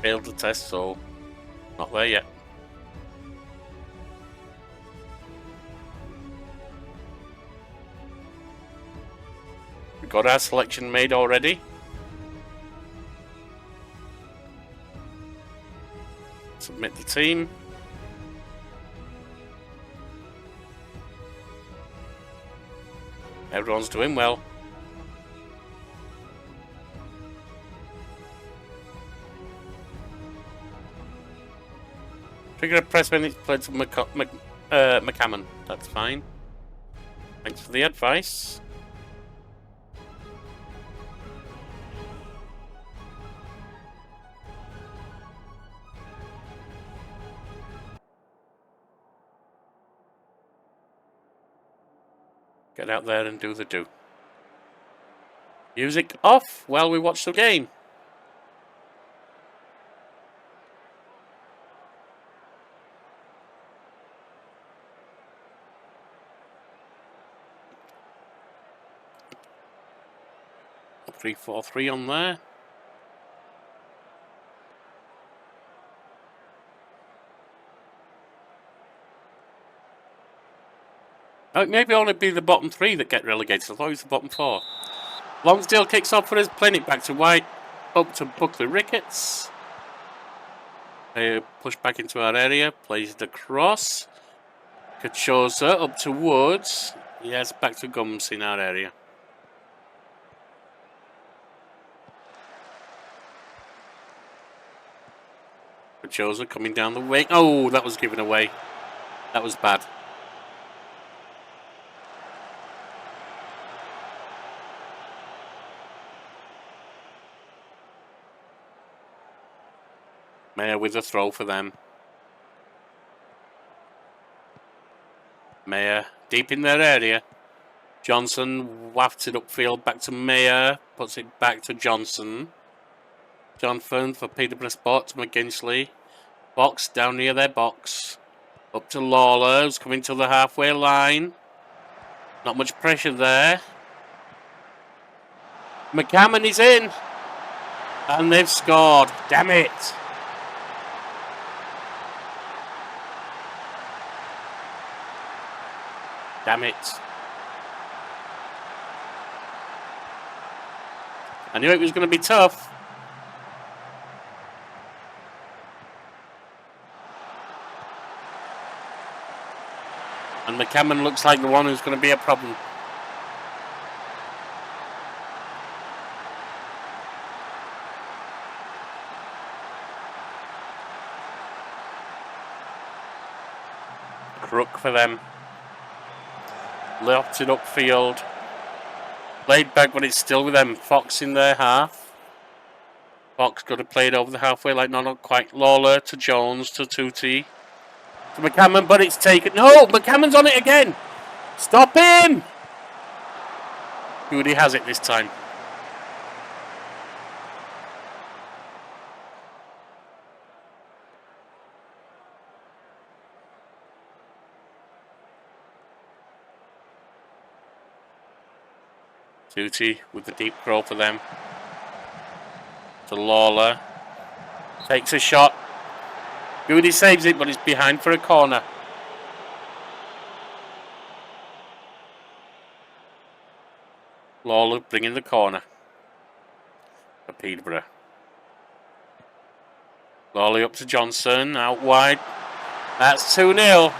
[SPEAKER 1] Failed the test, so not there yet. We got our selection made already. Submit the team. Everyone's doing well. Trigger a press when it's played to McCammon. That's fine. Thanks for the advice. Get out there and do the do. Music off while we watch the game. Three, 4-3 on there. Oh, it maybe only be the bottom three that get relegated. I thought it was the bottom four. Lonsdale kicks off for us, playing it back to White, up to Buckley Ricketts. Push back into our area, plays the cross. Kachosa up to Woods. Yes, back to Gums in our area. Kachosa coming down the wing. Oh, that was given away. That was bad. Mayer with a throw for them. Mayer deep in their area. Johnson wafts it upfield back to Mayer. Puts it back to Johnson. John Fern for Peterborough Sport to McGinsley. Box down near their box. Up to Lawler, who's coming to the halfway line. Not much pressure there. McCammon is in. And they've scored. Damn it. Damn it. I knew it was going to be tough. And McCammon looks like the one who's going to be a problem. Crook for them. Lofted upfield. Played back, but it's still with them. Fox in their half. Fox got to play it over the halfway line. No, not quite. Lawler to Jones to Tutti. To McCammon, but it's taken. No, McCammon's on it again. Stop him! Goody has it this time. Tutti with the deep throw for them. To Lawler. Takes a shot. Goody saves it, but it's behind for a corner. Lawler bringing the corner for Peterborough. Lawler up to Johnson, out wide. That's 2-0.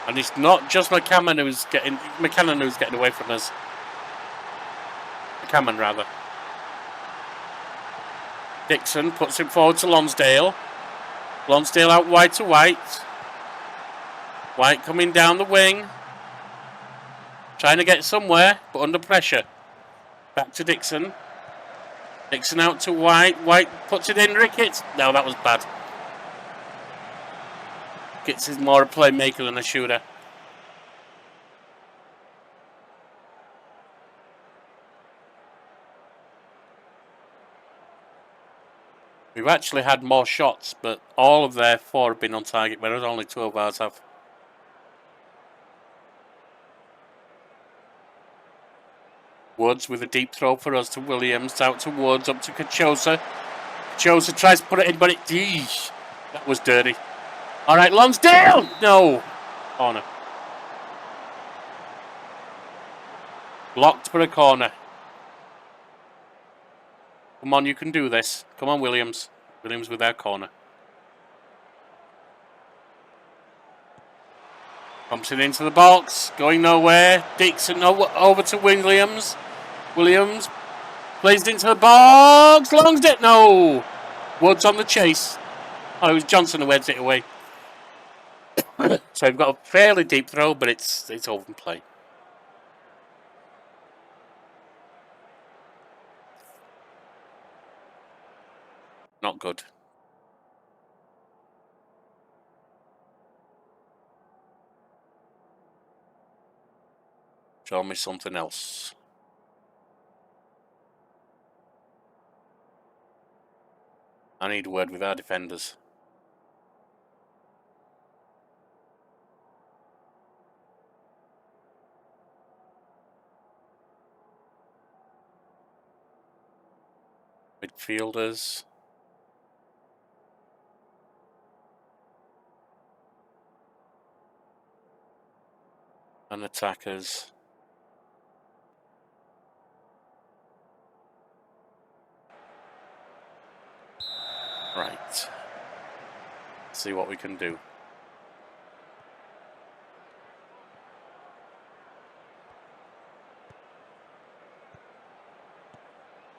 [SPEAKER 1] And it's not just McCammon who's getting away from us. McCammon, rather. Dixon puts it forward to Lonsdale. Lonsdale out wide to White. White coming down the wing. Trying to get somewhere, but under pressure. Back to Dixon. Dixon out to White. White puts it in. Ricketts. No, that was bad. Ricketts is more a playmaker than a shooter. We've actually had more shots, but all of their 4 have been on target, whereas only 2 of ours have. Woods with a deep throw for us to Williams, out to Woods, up to Kachosa. Kachosa tries to put it in, but that was dirty. All right, Lonsdale! No! Corner. Blocked for a corner. Come on, you can do this. Come on, Williams. Williams with our corner. Pumps it into the box. Going nowhere. Dixon over to Williams. Williams plays it into the box. Lonsdale. No! Woods on the chase. Oh, it was Johnson who heads it away. So we've got a fairly deep throw, but it's open play. Not good. Show me something else. I need a word with our defenders. Midfielders. And attackers. Right. See what we can do.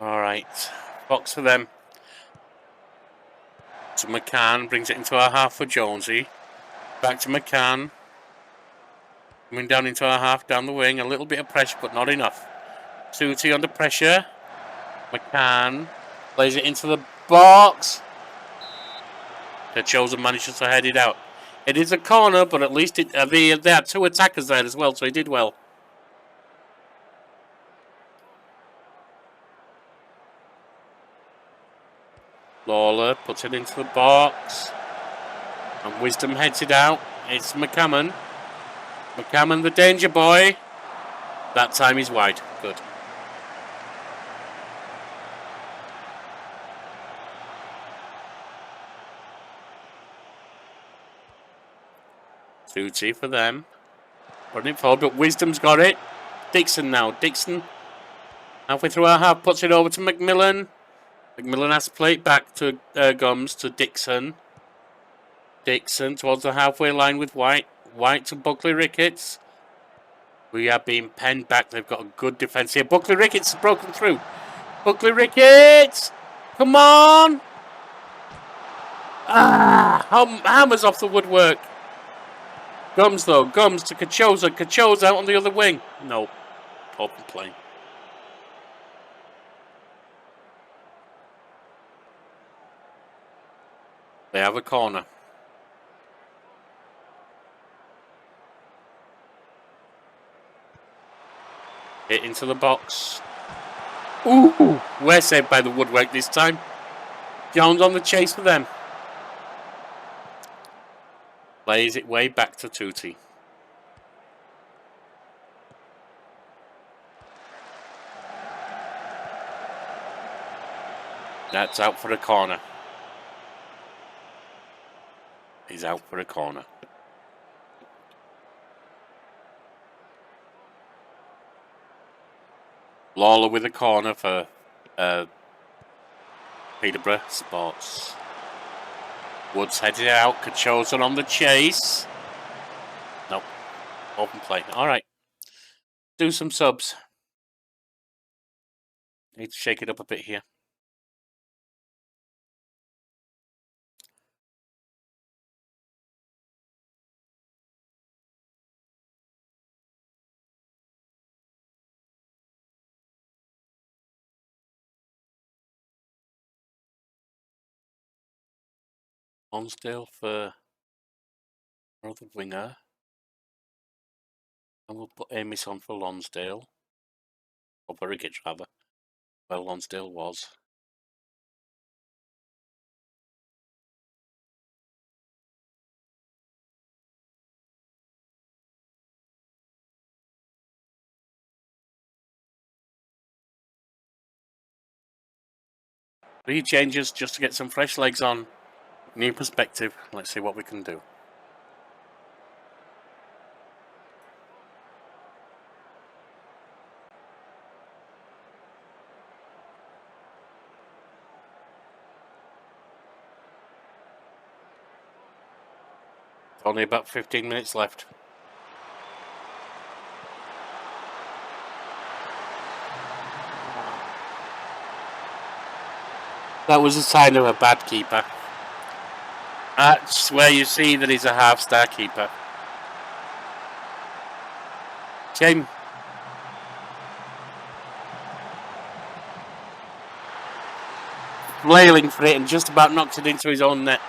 [SPEAKER 1] Alright. Box for them. To McCann. Brings it into our half for Jonesy. Back to McCann. Coming down into our half, down the wing. A little bit of pressure, but not enough. Suti under pressure. McCann plays it into the box. The chosen manages to head it out. It is a corner, but at least they had 2 attackers there as well, so he did well. Lawler puts it into the box. And Wisdom heads it out. It's McCammon. McCammon, the danger boy. That time he's wide. Good. Suti for them. Running forward, but Wisdom's got it. Dixon now. Dixon, halfway through our half, puts it over to McMillan. McMillan has to play it back to Gums, to Dixon. Dixon towards the halfway line with White. White to Buckley Ricketts. We are being penned back. They've got a good defence here. Buckley Ricketts has broken through. Buckley Ricketts! Come on! Hammers off the woodwork. Gums though. Gums to Kachosa. Kachosa out on the other wing. No. Open play. They have a corner. Hit into the box. Ooh! We're saved by the woodwork this time. Jones on the chase for them. Plays it way back to Tutti. That's out for a corner. He's out for a corner. Lawler with a corner for Peterborough Sports. Woods headed out. Kachosa on the chase. Nope. Open play. Alright. Do some subs. Need to shake it up a bit here. Lonsdale for another winger. And we'll put Amis on for Lonsdale. Or Burriggage, rather. Well, Lonsdale was. Three changes just to get some fresh legs on. New perspective. Let's see what we can do. Only about 15 minutes left. That was a sign of a bad keeper. That's where you see that he's a half-star keeper. Shame. Flailing for it and just about knocked it into his own net.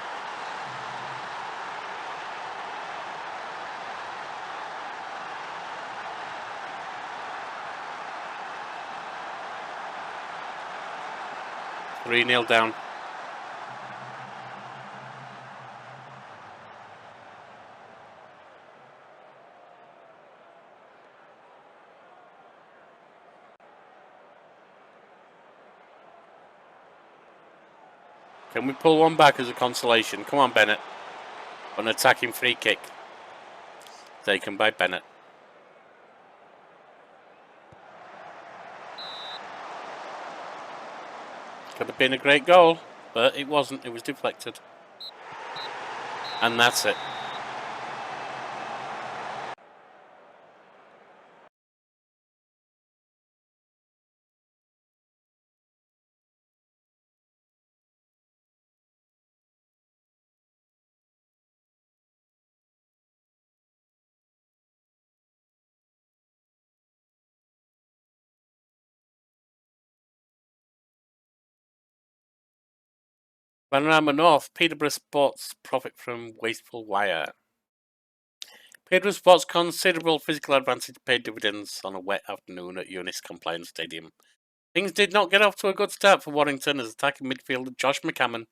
[SPEAKER 1] Three 0 down. Can we pull one back as a consolation? Come on, Bennett. An attacking free kick. Taken by Bennett. Could have been a great goal, but it wasn't. It was deflected. And that's it. Vanarama North, Peterborough Sports profit from wasteful wire. Peterborough Sports' considerable physical advantage paid dividends on a wet afternoon at Eunice Compliance Stadium. Things did not get off to a good start for Warrington as attacking midfielder Josh McCammon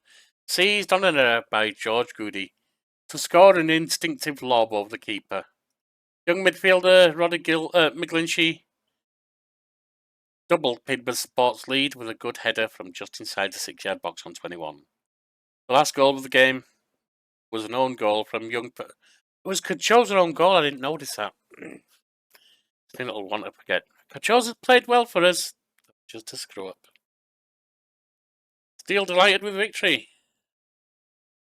[SPEAKER 1] seized on an error by George Goody to score an instinctive lob over the keeper. Young midfielder Roddy McGlinchey doubled Peterborough Sports' lead with a good header from just inside the 6-yard box on 21. The last goal of the game was an own goal from young... It was Cacho's own goal, I didn't notice that. It's been a little one to forget. Cacho's played well for us, just a screw up. Still delighted with the victory.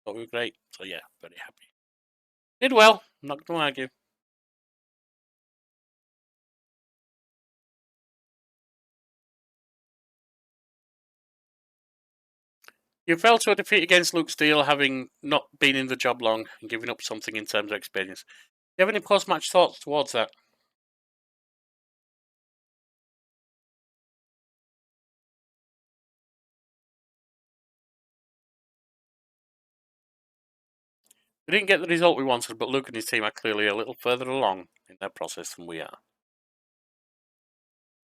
[SPEAKER 1] Thought we were great, so yeah, very happy. Did well, I'm not going to argue. You fell to a defeat against Luke Steele, having not been in the job long and giving up something in terms of experience. Do you have any post-match thoughts towards that? We didn't get the result we wanted, but Luke and his team are clearly a little further along in their process than we are.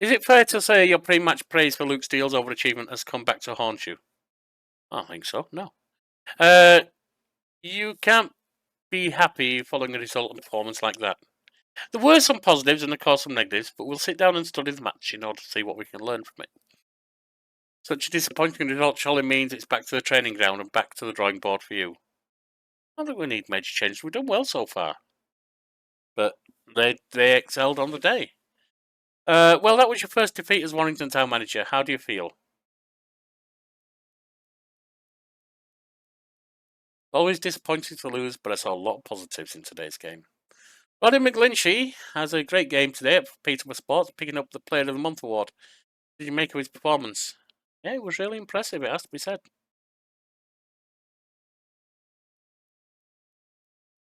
[SPEAKER 1] Is it fair to say your pre-match praise for Luke Steele's overachievement has come back to haunt you? I don't think so, no. You can't be happy following a result and performance like that. There were some positives and of course some negatives, but we'll sit down and study the match in order to see what we can learn from it. Such a disappointing result surely means it's back to the training ground and back to the drawing board for you. I don't think we need major changes. We've done well so far. But they excelled on the day. Well, that was your first defeat as Warrington Town manager. How do you feel? Always disappointing to lose, but I saw a lot of positives in today's game. Roddy McGlinchey has a great game today at Peterborough Sports, picking up the Player of the Month award. Did you make of his performance? Yeah, it was really impressive, it has to be said.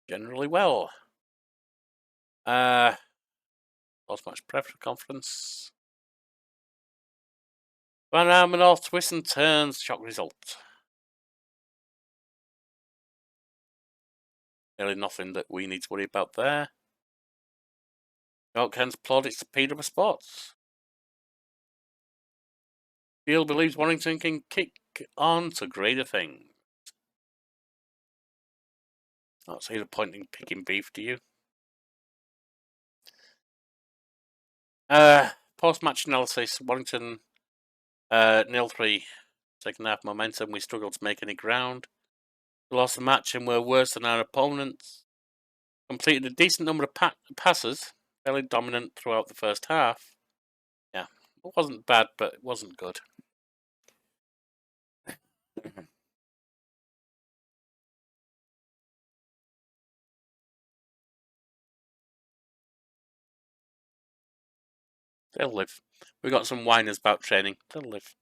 [SPEAKER 1] Generally well. Post-match press conference. Vanarama North twists and turns, shock result. Really nothing that we need to worry about there. York Kent's plaudits to Peterborough Sports. Field believes Warrington can kick on to greater things. Not see the point in picking beef, do you? Post-match analysis. Warrington 0-3. Second half momentum. We struggled to make any ground. We lost the match and were worse than our opponents. Completed a decent number of passes. Fairly dominant throughout the first half. Yeah, it wasn't bad, but it wasn't good. They'll live. We got some whiners about training. They'll live.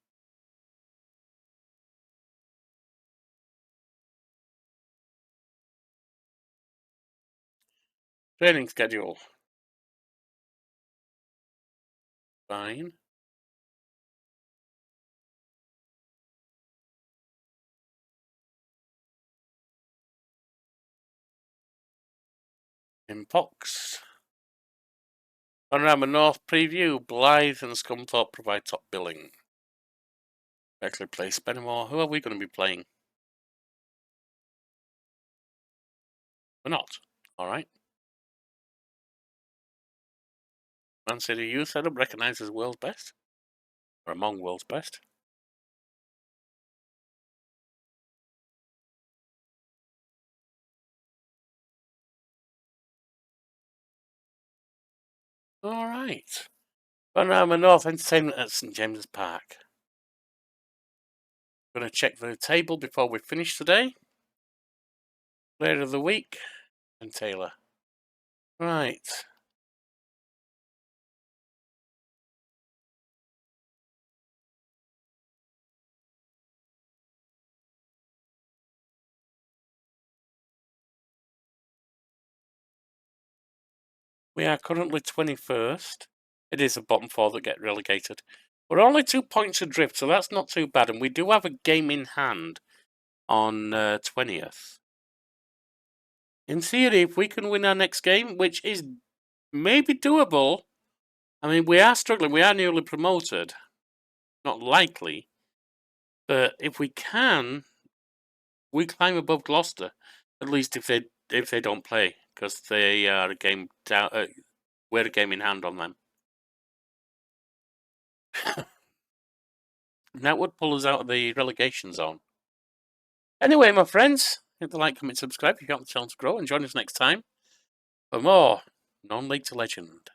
[SPEAKER 1] Training schedule. Fine. Inbox. Vanarama North preview. Blythe and Scunthorpe provide top billing. Beckley plays Spennymoor. Who are we going to be playing? We're not. Alright. Man City Youth setup recognised as world's best. Or among world's best. Alright. Vanarama North Entertainment at St James's Park. Going to check the table before we finish today. Player of the week. And Taylor. Right. We are currently 21st. It is the bottom four that get relegated. We're only 2 points adrift, so that's not too bad. And we do have a game in hand on 20th. In theory, if we can win our next game, which is maybe doable. I mean, we are struggling. We are newly promoted. Not likely. But if we can, we climb above Gloucester. At least if they don't play, because they are a game down. We're a game in hand on them. That would pull us out of the relegation zone. Anyway, my friends, hit the like, comment, subscribe if you want the channel to grow, and join us next time for more Non-League to Legend.